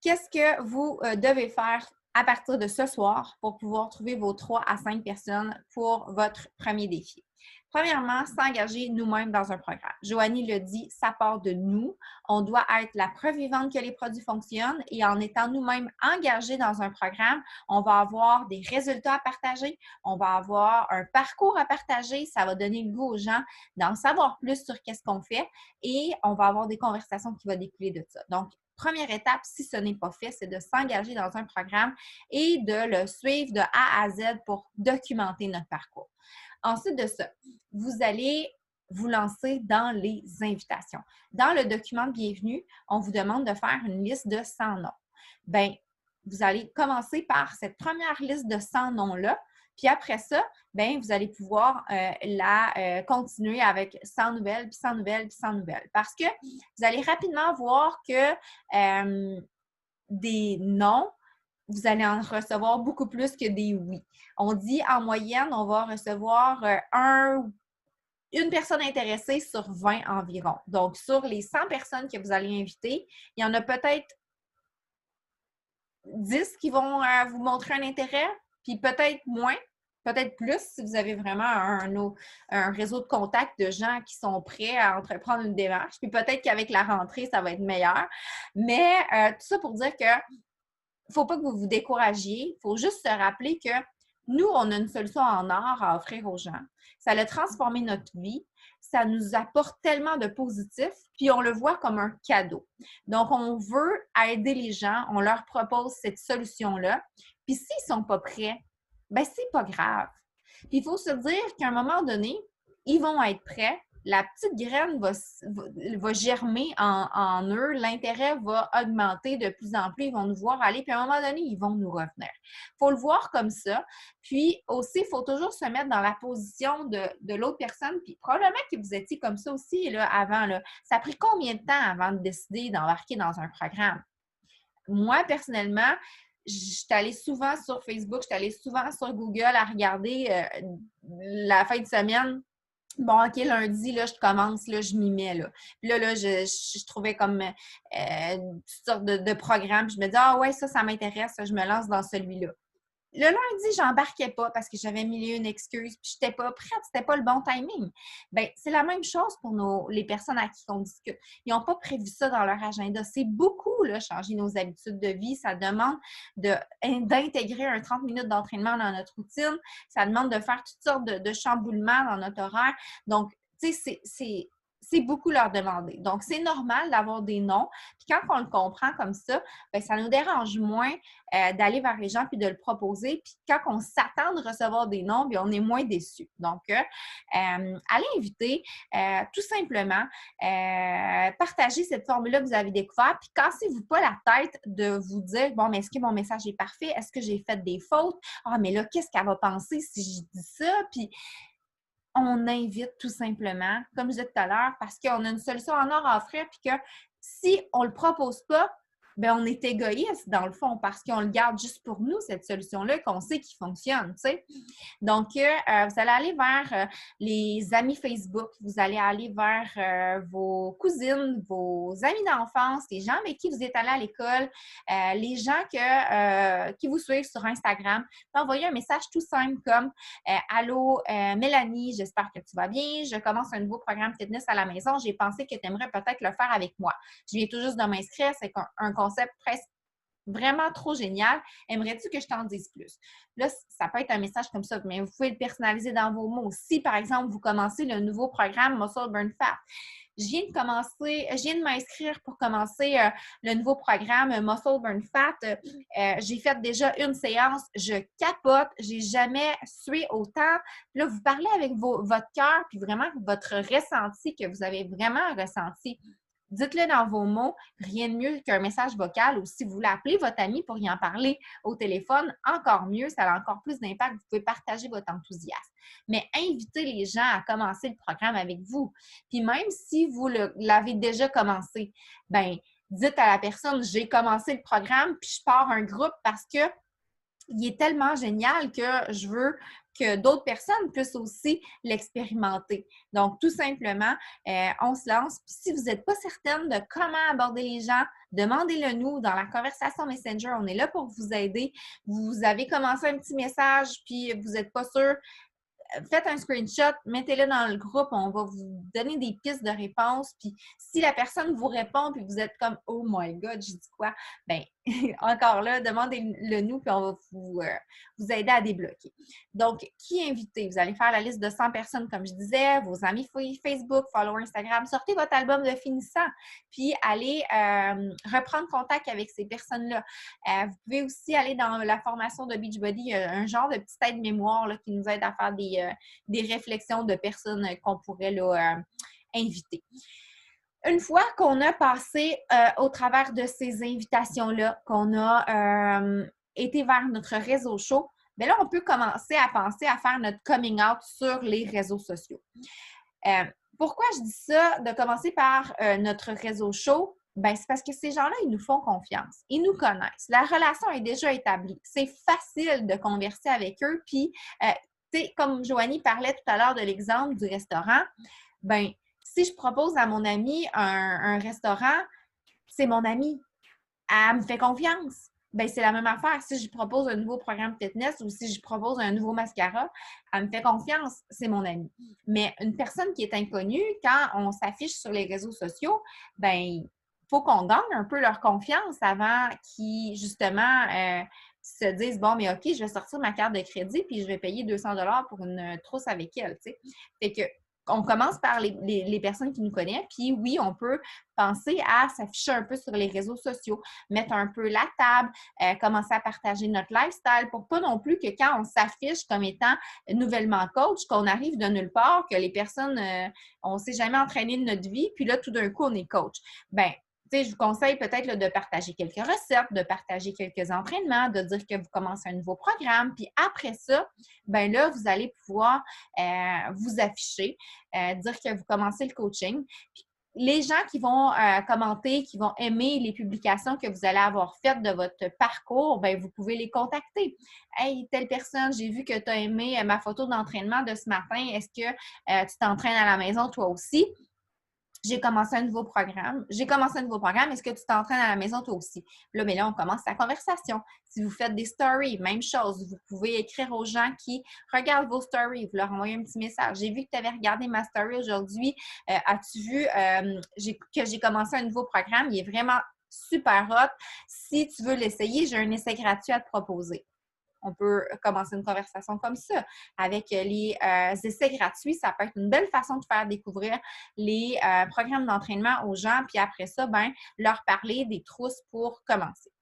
Qu'est-ce que vous devez faire à partir de ce soir pour pouvoir trouver vos 3 à 5 personnes pour votre premier défi? Premièrement, s'engager nous-mêmes dans un programme. Joanie le dit, ça part de nous. On doit être la preuve vivante que les produits fonctionnent et en étant nous-mêmes engagés dans un programme, on va avoir des résultats à partager, on va avoir un parcours à partager, ça va donner le goût aux gens d'en savoir plus sur qu'est-ce qu'on fait et on va avoir des conversations qui vont découler de ça. Donc, première étape, si ce n'est pas fait, c'est de s'engager dans un programme et de le suivre de A à Z pour documenter notre parcours. Ensuite de ça, vous allez vous lancer dans les invitations. Dans le document de bienvenue, on vous demande de faire une liste de 100 noms. Bien, vous allez commencer par cette première liste de 100 noms-là, puis après ça, bien, vous allez pouvoir continuer avec 100 nouvelles, puis 100 nouvelles, puis 100 nouvelles. Parce que vous allez rapidement voir que des noms, vous allez en recevoir beaucoup plus que des oui. On dit en moyenne, on va recevoir une personne intéressée sur 20 environ. Donc, sur les 100 personnes que vous allez inviter, il y en a peut-être 10 qui vont vous montrer un intérêt, puis peut-être moins, peut-être plus si vous avez vraiment un réseau de contacts de gens qui sont prêts à entreprendre une démarche. Puis peut-être qu'avec la rentrée, ça va être meilleur. Mais tout ça pour dire que il ne faut pas que vous vous découragiez. Il faut juste se rappeler que nous, on a une solution en or à offrir aux gens. Ça a transformé notre vie. Ça nous apporte tellement de positifs, puis on le voit comme un cadeau. Donc, on veut aider les gens, on leur propose cette solution-là. Puis s'ils ne sont pas prêts, bien, c'est pas grave. Puis il faut se dire qu'à un moment donné, ils vont être prêts. La petite graine va germer en eux, l'intérêt va augmenter de plus en plus, ils vont nous voir aller, puis à un moment donné, ils vont nous revenir. Il faut le voir comme ça. Puis aussi, il faut toujours se mettre dans la position de l'autre personne, puis probablement que vous étiez comme ça aussi là, avant. Là. Ça a pris combien de temps avant de décider d'embarquer dans un programme? Moi, personnellement, je suis allée souvent sur Facebook, je suis allée souvent sur Google à regarder la fin de semaine. Bon, OK, lundi, là, je commence, là, je m'y mets, là. Puis là, je trouvais comme toutes sortes de programmes. Puis je me dis, ah ouais, ça m'intéresse, je me lance dans celui-là. Le lundi, j'embarquais pas parce que j'avais mille et une excuses, puis j'étais pas prête, c'était pas le bon timing. Bien, c'est la même chose pour les personnes à qui on discute. Ils n'ont pas prévu ça dans leur agenda. C'est beaucoup, là, changer nos habitudes de vie. Ça demande d'intégrer un 30 minutes d'entraînement dans notre routine. Ça demande de faire toutes sortes de chamboulements dans notre horaire. Donc, tu sais, c'est beaucoup leur demander. Donc, c'est normal d'avoir des noms. Puis quand on le comprend comme ça, bien, ça nous dérange moins d'aller vers les gens puis de le proposer. Puis quand on s'attend de recevoir des noms, bien, on est moins déçus. Donc, allez inviter, tout simplement, partagez cette formule-là que vous avez découverte. Puis cassez-vous pas la tête de vous dire, bon, mais est-ce que mon message est parfait? Est-ce que j'ai fait des fautes? Ah, mais là, qu'est-ce qu'elle va penser si je dis ça? Puis on invite tout simplement, comme je disais tout à l'heure, parce qu'on a une solution en or à offrir, puis que si on ne le propose pas, bien, on est égoïste dans le fond, parce qu'on le garde juste pour nous, cette solution-là, qu'on sait qu'il fonctionne, tu sais. Donc, vous allez aller vers les amis Facebook, vous allez aller vers vos cousines, vos amis d'enfance, les gens avec qui vous êtes allés à l'école, les gens qui vous suivent sur Instagram. Envoyez un message tout simple comme Allô, Mélanie, j'espère que tu vas bien. Je commence un nouveau programme fitness à la maison. J'ai pensé que tu aimerais peut-être le faire avec moi. Je viens tout juste de m'inscrire. C'est un concept presque vraiment trop génial. Aimerais-tu que je t'en dise plus? Là, ça peut être un message comme ça, mais vous pouvez le personnaliser dans vos mots. Si, par exemple, vous commencez le nouveau programme Muscle Burn Fat, je viens de m'inscrire pour commencer le nouveau programme Muscle Burn Fat. J'ai fait déjà une séance, je capote, j'ai jamais sué autant. Là, vous parlez avec votre cœur, puis vraiment votre ressenti que vous avez vraiment ressenti. Dites-le dans vos mots, rien de mieux qu'un message vocal ou si vous voulez appeler votre ami pour y en parler au téléphone, encore mieux, ça a encore plus d'impact, vous pouvez partager votre enthousiasme. Mais invitez les gens à commencer le programme avec vous. Puis même si vous l'avez déjà commencé, bien, dites à la personne, j'ai commencé le programme, puis je pars un groupe parce que il est tellement génial que je veux que d'autres personnes puissent aussi l'expérimenter. Donc, tout simplement, on se lance. Puis si vous n'êtes pas certaine de comment aborder les gens, demandez-le nous dans la conversation Messenger. On est là pour vous aider. Vous avez commencé un petit message, puis vous n'êtes pas sûr. faites un screenshot, mettez-le dans le groupe, on va vous donner des pistes de réponse. Puis si la personne vous répond, puis vous êtes comme « Oh my God, j'ai dit quoi? » Bien, encore là, demandez-le nous, puis on va vous aider à débloquer. Donc, qui inviter? Vous allez faire la liste de 100 personnes, comme je disais, vos amis Facebook, followers Instagram. Sortez votre album de finissant, puis allez reprendre contact avec ces personnes-là. Vous pouvez aussi aller dans la formation de Beachbody. Il y a un genre de petite aide-mémoire là, qui nous aide à faire des réflexions de personnes qu'on pourrait là, inviter. Une fois qu'on a passé au travers de ces invitations-là, qu'on a été vers notre réseau chaud, bien là, on peut commencer à penser à faire notre coming out sur les réseaux sociaux. Pourquoi je dis ça, de commencer par notre réseau chaud? Bien, c'est parce que ces gens-là, ils nous font confiance. Ils nous connaissent. La relation est déjà établie. C'est facile de converser avec eux. Puis, tu sais, comme Joanie parlait tout à l'heure de l'exemple du restaurant, bien, si je propose à mon amie un restaurant, c'est mon amie. Elle me fait confiance. Bien, c'est la même affaire. Si je propose un nouveau programme fitness ou si je propose un nouveau mascara, elle me fait confiance, c'est mon amie. Mais une personne qui est inconnue, quand on s'affiche sur les réseaux sociaux, bien, il faut qu'on gagne un peu leur confiance avant qu'ils, justement, se disent, bon, mais OK, je vais sortir ma carte de crédit puis je vais payer 200 $ pour une trousse avec elle, tu sais. Fait que on commence par les personnes qui nous connaissent, puis oui, on peut penser à s'afficher un peu sur les réseaux sociaux, mettre un peu la table, commencer à partager notre lifestyle pour pas non plus que quand on s'affiche comme étant nouvellement coach, qu'on arrive de nulle part, que les personnes, on ne s'est jamais entraîné de notre vie, puis là, tout d'un coup, on est coach. Bien, je vous conseille peut-être là, de partager quelques recettes, de partager quelques entraînements, de dire que vous commencez un nouveau programme. Puis après ça, bien là, vous allez pouvoir vous afficher, dire que vous commencez le coaching. Puis les gens qui vont commenter, qui vont aimer les publications que vous allez avoir faites de votre parcours, bien, vous pouvez les contacter. Hey, telle personne, j'ai vu que tu as aimé ma photo d'entraînement de ce matin. Est-ce que tu t'entraînes à la maison toi aussi? J'ai commencé un nouveau programme. Est-ce que tu t'entraînes à la maison toi aussi? Là, mais là, on commence la conversation. Si vous faites des stories, même chose. Vous pouvez écrire aux gens qui regardent vos stories. Vous leur envoyez un petit message. J'ai vu que tu avais regardé ma story aujourd'hui. As-tu vu que j'ai commencé un nouveau programme? Il est vraiment super hot. Si tu veux l'essayer, j'ai un essai gratuit à te proposer. On peut commencer une conversation comme ça. Avec les essais gratuits, ça peut être une belle façon de faire découvrir les programmes d'entraînement aux gens. Puis après ça, ben, leur parler des trousses pour commencer.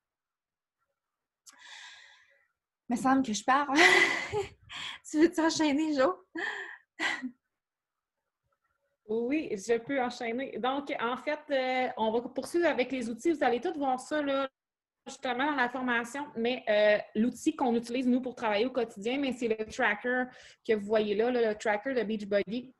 Il me semble que je parle. Tu veux t'enchaîner, Jo? Oui, je peux enchaîner. Donc, en fait, on va poursuivre avec les outils. Vous allez tous voir ça là, justement dans la formation, mais l'outil qu'on utilise, nous, pour travailler au quotidien, mais c'est le tracker que vous voyez là, le tracker de Beachbody.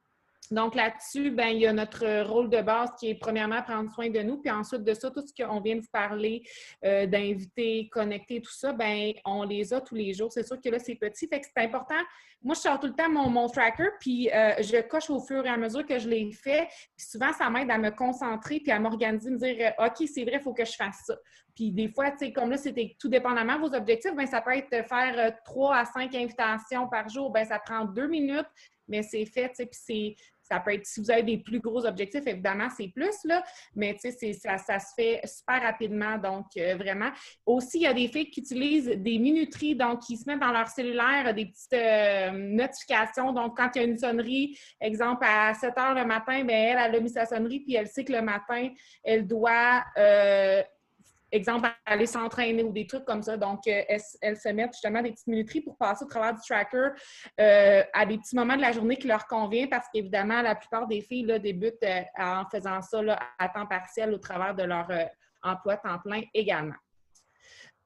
Donc là-dessus, ben, il y a notre rôle de base qui est premièrement prendre soin de nous, puis ensuite de ça, tout ce qu'on vient de vous parler, d'inviter, connecter, tout ça, ben, on les a tous les jours. C'est sûr que là, c'est petit, fait que c'est important. Moi, je sors tout le temps mon tracker, puis je coche au fur et à mesure que je l'ai fait. Puis souvent, ça m'aide à me concentrer puis à m'organiser, me dire OK, c'est vrai, il faut que je fasse ça. Puis des fois, tu sais, comme là, c'était tout dépendamment de vos objectifs, bien, ça peut être faire 3 à 5 invitations par jour. Bien, ça prend 2 minutes, mais c'est fait, tu sais, puis ça peut être, si vous avez des plus gros objectifs, évidemment, c'est plus, là, mais tu sais, ça se fait super rapidement, donc vraiment. Aussi, il y a des filles qui utilisent des minuteries, donc qui se mettent dans leur cellulaire des petites notifications. Donc, quand il y a une sonnerie, exemple, à 7 heures le matin, bien, elle a mis sa sonnerie, puis elle sait que le matin, elle doit... exemple, aller s'entraîner ou des trucs comme ça. Donc, elles se mettent justement des petites minuteries pour passer au travers du tracker à des petits moments de la journée qui leur convient parce qu'évidemment, la plupart des filles là, débutent en faisant ça là, à temps partiel au travers de leur emploi temps plein également.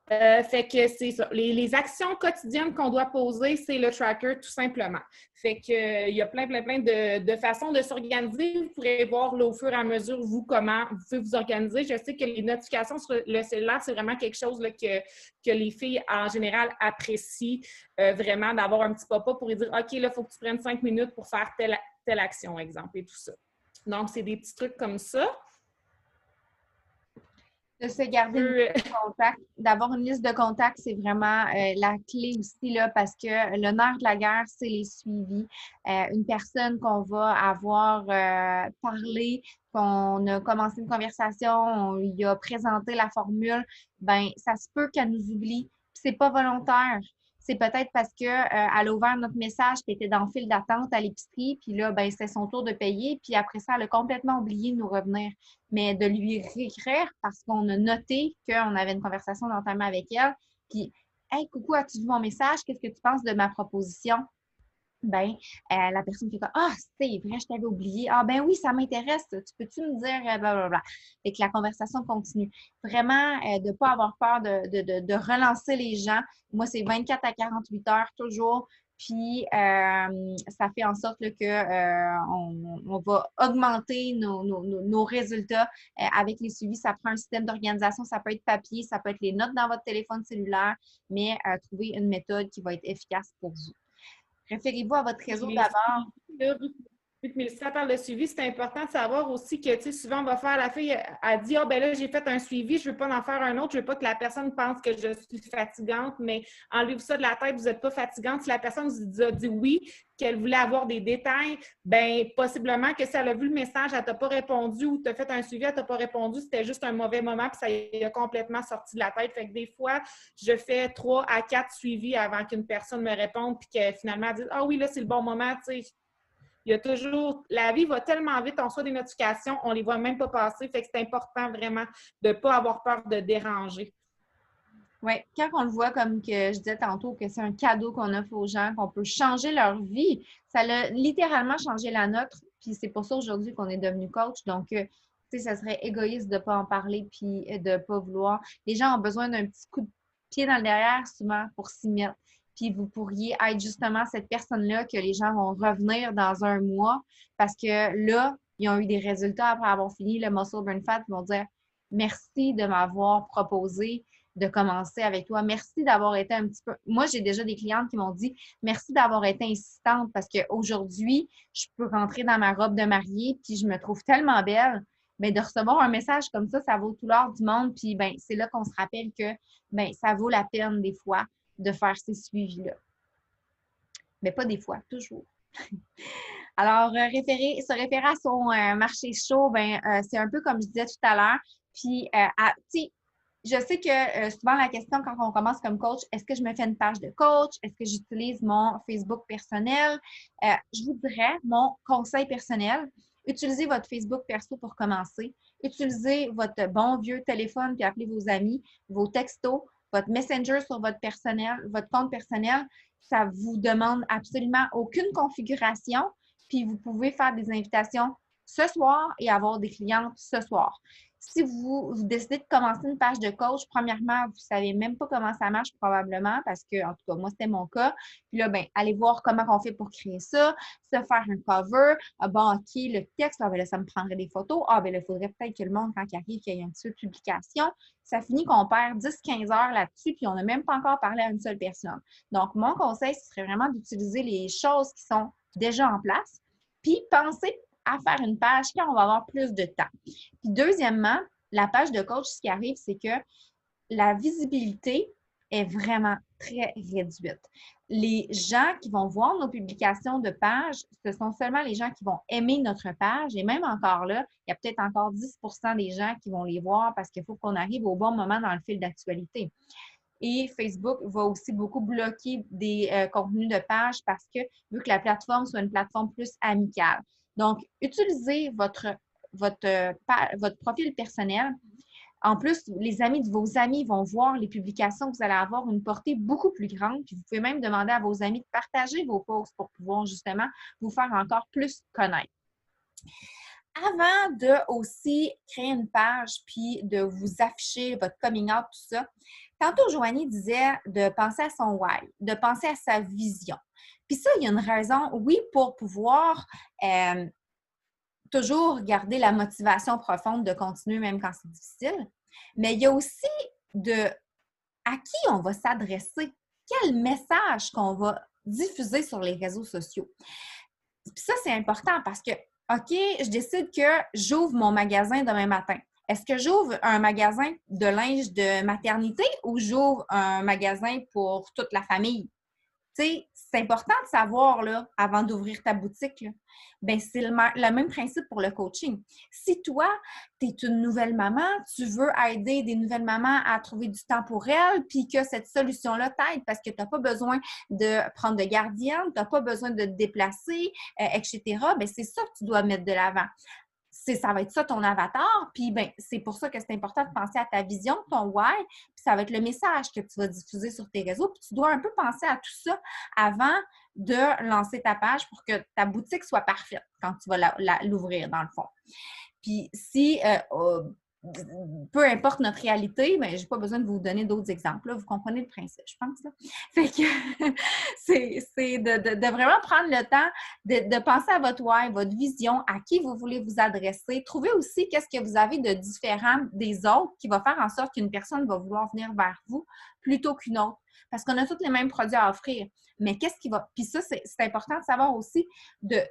Fait que c'est ça. Les actions quotidiennes qu'on doit poser, c'est le tracker tout simplement. Fait que il y a plein de façons de s'organiser. Vous pourrez voir là, au fur et à mesure, vous, comment vous pouvez vous organiser. Je sais que les notifications sur le cellulaire, c'est vraiment quelque chose là, que les filles, en général, apprécient vraiment d'avoir un petit pop-up pour dire « OK, là, il faut que tu prennes 5 minutes pour faire telle action, exemple, et tout ça. » Donc, c'est des petits trucs comme ça. De se garder une liste de contacts. D'avoir une liste de contacts, c'est vraiment la clé aussi, là, parce que le nerf de la guerre, c'est les suivis. Une personne qu'on va avoir parlé, qu'on a commencé une conversation, on lui a présenté la formule, ben ça se peut qu'elle nous oublie. C'est pas volontaire. C'est peut-être parce que elle a ouvert notre message qui était dans le fil d'attente à l'épicerie, puis là, ben c'est son tour de payer, puis après ça, elle a complètement oublié de nous revenir. Mais de lui réécrire parce qu'on a noté qu'on avait une conversation d'entamée avec elle, puis hey, coucou, as-tu vu mon message? Qu'est-ce que tu penses de ma proposition? Ben, la personne fait comme ah, c'est vrai, je t'avais oublié. Ah, ben oui, ça m'intéresse. Tu peux-tu me dire blablabla? Et que la conversation continue. Vraiment, de ne pas avoir peur de relancer les gens. Moi, c'est 24 à 48 heures toujours. Puis, ça fait en sorte là, que on va augmenter nos résultats avec les suivis. Ça prend un système d'organisation. Ça peut être papier, ça peut être les notes dans votre téléphone cellulaire, mais trouver une méthode qui va être efficace pour vous. Référez-vous à votre réseau d'abord. Vu que Mélissa parle de suivi, c'est important de savoir aussi que, tu sais, souvent, on va faire la fille, elle dit, ah, ben là, j'ai fait un suivi, je ne veux pas en faire un autre, je ne veux pas que la personne pense que je suis fatigante, mais enlevez-vous ça de la tête, vous n'êtes pas fatigante. Si la personne vous a dit oui, qu'elle voulait avoir des détails, bien, possiblement que si elle a vu le message, elle ne t'a pas répondu ou tu as fait un suivi, elle ne t'a pas répondu, c'était juste un mauvais moment, puis ça y a complètement sorti de la tête. Fait que des fois, je fais 3 à 4 suivis avant qu'une personne me réponde, puis que finalement, elle dise, ah oui, là, c'est le bon moment, tu sais. Il y a toujours... La vie va tellement vite, on reçoit des notifications, on ne les voit même pas passer. Fait que c'est important vraiment de ne pas avoir peur de déranger. Oui, quand on le voit comme que je disais tantôt, que c'est un cadeau qu'on offre aux gens, qu'on peut changer leur vie, ça a littéralement changé la nôtre. Puis c'est pour ça aujourd'hui qu'on est devenu coach. Donc, tu sais, ça serait égoïste de ne pas en parler puis de ne pas vouloir. Les gens ont besoin d'un petit coup de pied dans le derrière souvent pour s'y mettre. Puis vous pourriez être justement cette personne-là que les gens vont revenir dans un mois parce que là, ils ont eu des résultats après avoir fini le Muscle Burn Fat. Ils vont dire merci de m'avoir proposé de commencer avec toi. Merci d'avoir été un petit peu. Moi, j'ai déjà des clientes qui m'ont dit merci d'avoir été insistante parce qu'aujourd'hui, je peux rentrer dans ma robe de mariée puis je me trouve tellement belle. Mais de recevoir un message comme ça vaut tout l'or du monde. Puis ben, c'est là qu'on se rappelle que ben, ça vaut la peine des fois de faire ces suivis-là. Mais pas des fois, toujours. Alors, se référer à son marché chaud, ben, c'est un peu comme je disais tout à l'heure. Puis, tu sais, je sais que souvent la question quand on commence comme coach, est-ce que je me fais une page de coach? Est-ce que j'utilise mon Facebook personnel? Je vous dirais mon conseil personnel. Utilisez votre Facebook perso pour commencer. Utilisez votre bon vieux téléphone puis appelez vos amis, vos textos, votre Messenger sur votre personnel, votre compte personnel. Ça vous demande absolument aucune configuration. Puis vous pouvez faire des invitations ce soir et avoir des clientes ce soir. Si vous décidez de commencer une page de coach, premièrement, vous ne savez même pas comment ça marche probablement parce que, en tout cas, moi, c'était mon cas. Puis là, ben, allez voir comment on fait pour créer ça, se faire un cover. Ah, bon, OK, le texte, ah, ben là, ça me prendrait des photos. Ah, ben là, il faudrait peut-être que le monde, quand il arrive, qu'il y ait un petit peu de publication. Ça finit qu'on perd 10-15 heures là-dessus, puis on n'a même pas encore parlé à une seule personne. Donc, mon conseil, ce serait vraiment d'utiliser les choses qui sont déjà en place, puis pensez à faire une page quand on va avoir plus de temps. Puis deuxièmement, la page de coach, ce qui arrive, c'est que la visibilité est vraiment très réduite. Les gens qui vont voir nos publications de page, ce sont seulement les gens qui vont aimer notre page. Et même encore là, il y a peut-être encore 10 des gens qui vont les voir parce qu'il faut qu'on arrive au bon moment dans le fil d'actualité. Et Facebook va aussi beaucoup bloquer des contenus de page parce que veut que la plateforme soit une plateforme plus amicale. Donc, utilisez votre profil personnel. En plus, les amis de vos amis vont voir les publications, vous allez avoir une portée beaucoup plus grande. Puis vous pouvez même demander à vos amis de partager vos posts pour pouvoir justement vous faire encore plus connaître. Avant de aussi créer une page puis de vous afficher votre coming out, tout ça, tantôt Joanie disait de penser à son why, de penser à sa vision. Puis ça, il y a une raison, oui, pour pouvoir toujours garder la motivation profonde de continuer même quand c'est difficile, mais il y a aussi à qui on va s'adresser, quel message qu'on va diffuser sur les réseaux sociaux. Puis ça, c'est important parce que OK, je décide que j'ouvre mon magasin demain matin. est-ce que j'ouvre un magasin de linge de maternité ou j'ouvre un magasin pour toute la famille? Tu sais, c'est important de savoir, là, avant d'ouvrir ta boutique, là. Ben, c'est le même principe pour le coaching. Si toi, tu es une nouvelle maman, tu veux aider des nouvelles mamans à trouver du temps pour elles, puis que cette solution-là t'aide parce que tu n'as pas besoin de prendre de gardienne, tu n'as pas besoin de te déplacer, etc., ben, c'est ça que tu dois mettre de l'avant. Ça va être ça ton avatar. Puis, ben, c'est pour ça que c'est important de penser à ta vision, ton why. Puis, ça va être le message que tu vas diffuser sur tes réseaux. Puis, tu dois un peu penser à tout ça avant de lancer ta page pour que ta boutique soit parfaite quand tu vas l'ouvrir, dans le fond. Puis, si peu importe notre réalité, mais je n'ai pas besoin de vous donner d'autres exemples. Là. Vous comprenez le principe, je pense. Là. Fait que c'est de vraiment prendre le temps de penser à votre why, votre vision, à qui vous voulez vous adresser. Trouvez aussi qu'est-ce que vous avez de différent des autres qui va faire en sorte qu'une personne va vouloir venir vers vous plutôt qu'une autre. Parce qu'on a tous les mêmes produits à offrir. Mais qu'est-ce qui va... Puis ça, c'est important de savoir aussi de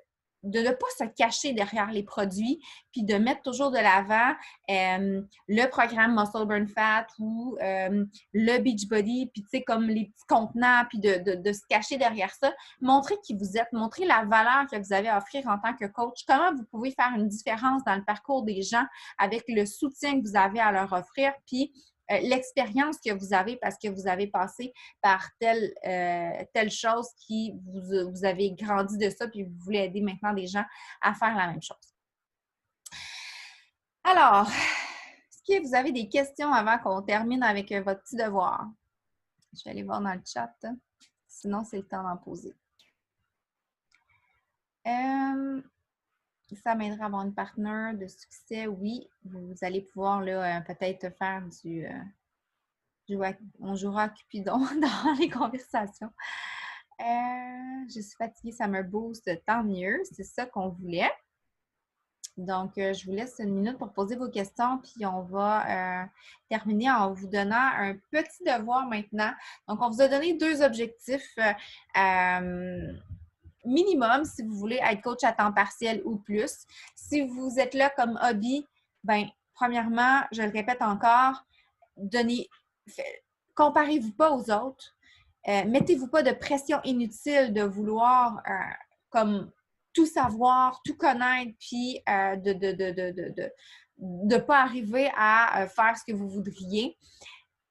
ne pas se cacher derrière les produits, puis de mettre toujours de l'avant le programme Muscle Burn Fat ou le Beachbody, puis tu sais, comme les petits contenants, puis de se cacher derrière ça. Montrez qui vous êtes, montrez la valeur que vous avez à offrir en tant que coach, comment vous pouvez faire une différence dans le parcours des gens avec le soutien que vous avez à leur offrir, puis l'expérience que vous avez parce que vous avez passé par telle chose qui vous avez grandi de ça puis vous voulez aider maintenant des gens à faire la même chose. Alors, est-ce que vous avez des questions avant qu'on termine avec votre petit devoir? Je vais aller voir dans le chat. Sinon, c'est le temps d'en poser. Ça m'aidera à avoir une partenaire de succès. Oui, vous allez pouvoir peut-être faire on jouera à Cupidon dans les conversations. Je suis fatiguée, ça me booste, tant mieux. C'est ça qu'on voulait. Donc, je vous laisse une minute pour poser vos questions, puis on va terminer en vous donnant un petit devoir maintenant. Donc, on vous a donné 2 objectifs minimum si vous voulez être coach à temps partiel ou plus. Si vous êtes là comme hobby, bien, premièrement, je le répète encore, comparez-vous pas aux autres. Mettez-vous pas de pression inutile de vouloir comme tout savoir, tout connaître, puis de pas arriver à faire ce que vous voudriez.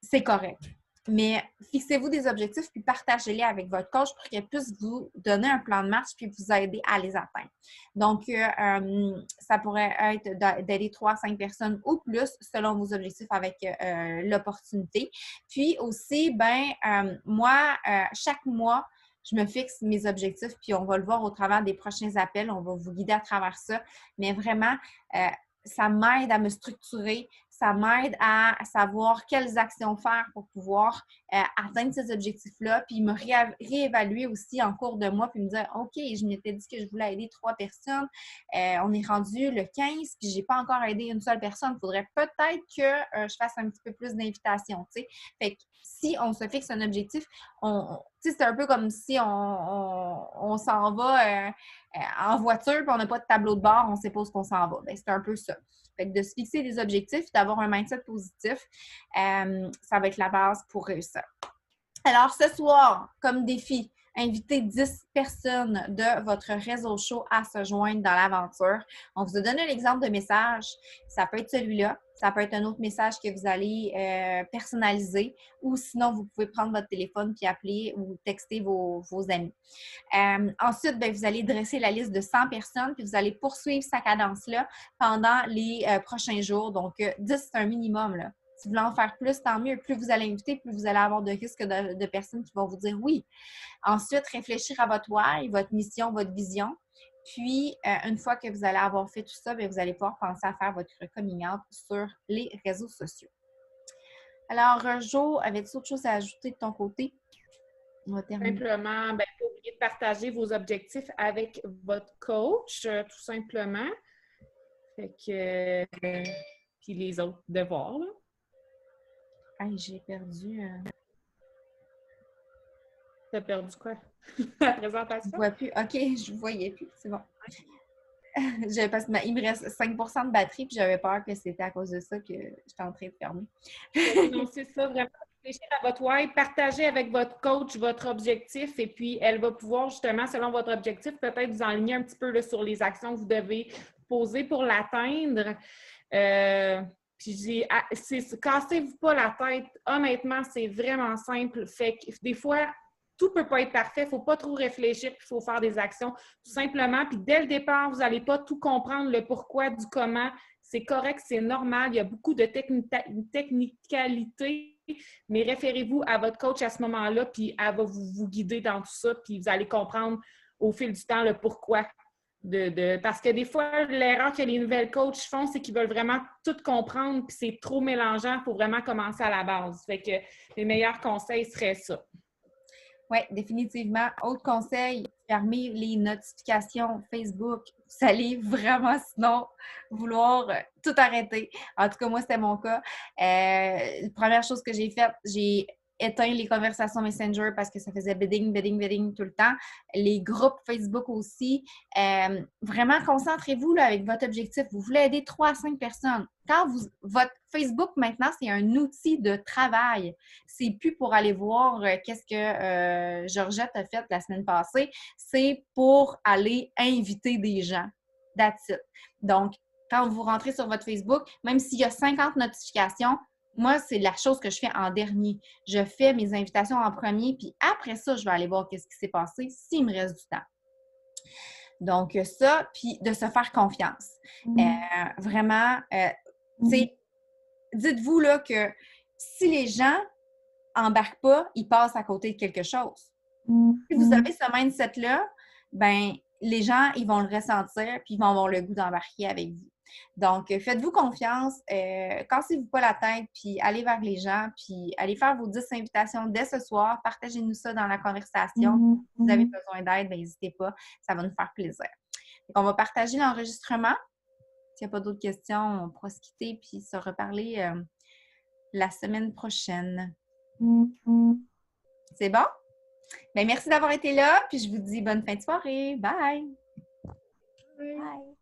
C'est correct. Mais fixez-vous des objectifs puis partagez-les avec votre coach pour qu'elle puisse vous donner un plan de marche puis vous aider à les atteindre. Donc, ça pourrait être d'aider 3 à 5 personnes ou plus selon vos objectifs avec l'opportunité. Puis aussi, moi, chaque mois, je me fixe mes objectifs puis on va le voir au travers des prochains appels. On va vous guider à travers ça. Mais vraiment, ça m'aide à me structurer, ça m'aide à savoir quelles actions faire pour pouvoir atteindre ces objectifs-là, puis me réévaluer aussi en cours de mois, puis me dire, OK, je m'étais dit que je voulais aider 3 personnes, on est rendu le 15, puis je n'ai pas encore aidé une seule personne. Il faudrait peut-être que je fasse un petit peu plus d'invitations, tu sais. Fait que si on se fixe un objectif, c'est un peu comme si on s'en va en voiture, puis on n'a pas de tableau de bord, on ne sait pas où on s'en va. C'est un peu ça. Fait que de se fixer des objectifs, d'avoir un mindset positif, ça va être la base pour réussir. Alors, ce soir, comme défi, invitez 10 personnes de votre réseau chaud à se joindre dans l'aventure. On vous a donné l'exemple de message. Ça peut être celui-là. Ça peut être un autre message que vous allez personnaliser ou sinon, vous pouvez prendre votre téléphone puis appeler ou texter vos amis. Ensuite, vous allez dresser la liste de 100 personnes puis vous allez poursuivre sa cadence-là pendant les prochains jours. Donc, 10, c'est un minimum, là. Si vous voulez en faire plus, tant mieux. Plus vous allez inviter, plus vous allez avoir de risques de personnes qui vont vous dire oui. Ensuite, réfléchir à votre why, votre mission, votre vision. Puis, une fois que vous allez avoir fait tout ça, vous allez pouvoir penser à faire votre coming out sur les réseaux sociaux. Alors, Jo, avais-tu autre chose à ajouter de ton côté? On va terminer. Simplement, pas oublier de partager vos objectifs avec votre coach, tout simplement. Fait que, puis les autres devoirs, là. Hey, j'ai perdu... T'as perdu quoi? La présentation? Je ne vois plus. OK, je ne voyais plus. C'est bon. Parce qu'il me reste 5 de batterie, puis j'avais peur que c'était à cause de ça que j'étais en train de fermer. Non, c'est ça, vraiment. Réfléchir à votre why, partager avec votre coach votre objectif et puis elle va pouvoir justement, selon votre objectif, peut-être vous enligner un petit peu là, sur les actions que vous devez poser pour l'atteindre. Puis cassez-vous pas la tête. Honnêtement, c'est vraiment simple. Fait que des fois, tout ne peut pas être parfait. Il ne faut pas trop réfléchir, puis il faut faire des actions tout simplement. Puis dès le départ, vous n'allez pas tout comprendre, le pourquoi, du comment. C'est correct, c'est normal. Il y a beaucoup de technicalités, mais référez-vous à votre coach à ce moment-là, puis elle va vous guider dans tout ça, puis vous allez comprendre au fil du temps le pourquoi. Parce que des fois, l'erreur que les nouvelles coachs font, c'est qu'ils veulent vraiment tout comprendre, puis c'est trop mélangeant. Il faut vraiment commencer à la base. Fait que les meilleurs conseils seraient ça. Oui, définitivement. Autre conseil, fermez les notifications Facebook. Vous allez vraiment, sinon, vouloir tout arrêter. En tout cas, moi, c'était mon cas. La première chose que j'ai faite, j'ai éteint les conversations Messenger parce que ça faisait bidding tout le temps. Les groupes Facebook aussi. Vraiment, concentrez-vous là, avec votre objectif. Vous voulez aider 3 à 5 personnes. Votre Facebook, maintenant, c'est un outil de travail. C'est plus pour aller voir qu'est-ce que Georgette a fait la semaine passée. C'est pour aller inviter des gens. That's it. Donc, quand vous rentrez sur votre Facebook, même s'il y a 50 notifications, moi, c'est la chose que je fais en dernier. Je fais mes invitations en premier, puis après ça, je vais aller voir qu'est-ce qui s'est passé s'il me reste du temps. Donc, ça, puis de se faire confiance. Vraiment, dites-vous là que si les gens embarquent pas, ils passent à côté de quelque chose. Si vous avez ce mindset-là, ben les gens, ils vont le ressentir puis ils vont avoir le goût d'embarquer avec vous. Donc, faites-vous confiance, cassez-vous pas la tête, puis allez vers les gens, puis allez faire vos 10 invitations dès ce soir. Partagez-nous ça dans la conversation. Si vous avez besoin d'aide, ben, n'hésitez pas, ça va nous faire plaisir. Donc, on va partager l'enregistrement. S'il n'y a pas d'autres questions, on pourra se quitter puis se reparler la semaine prochaine. C'est bon? Bien, merci d'avoir été là, puis je vous dis bonne fin de soirée. Bye! Bye!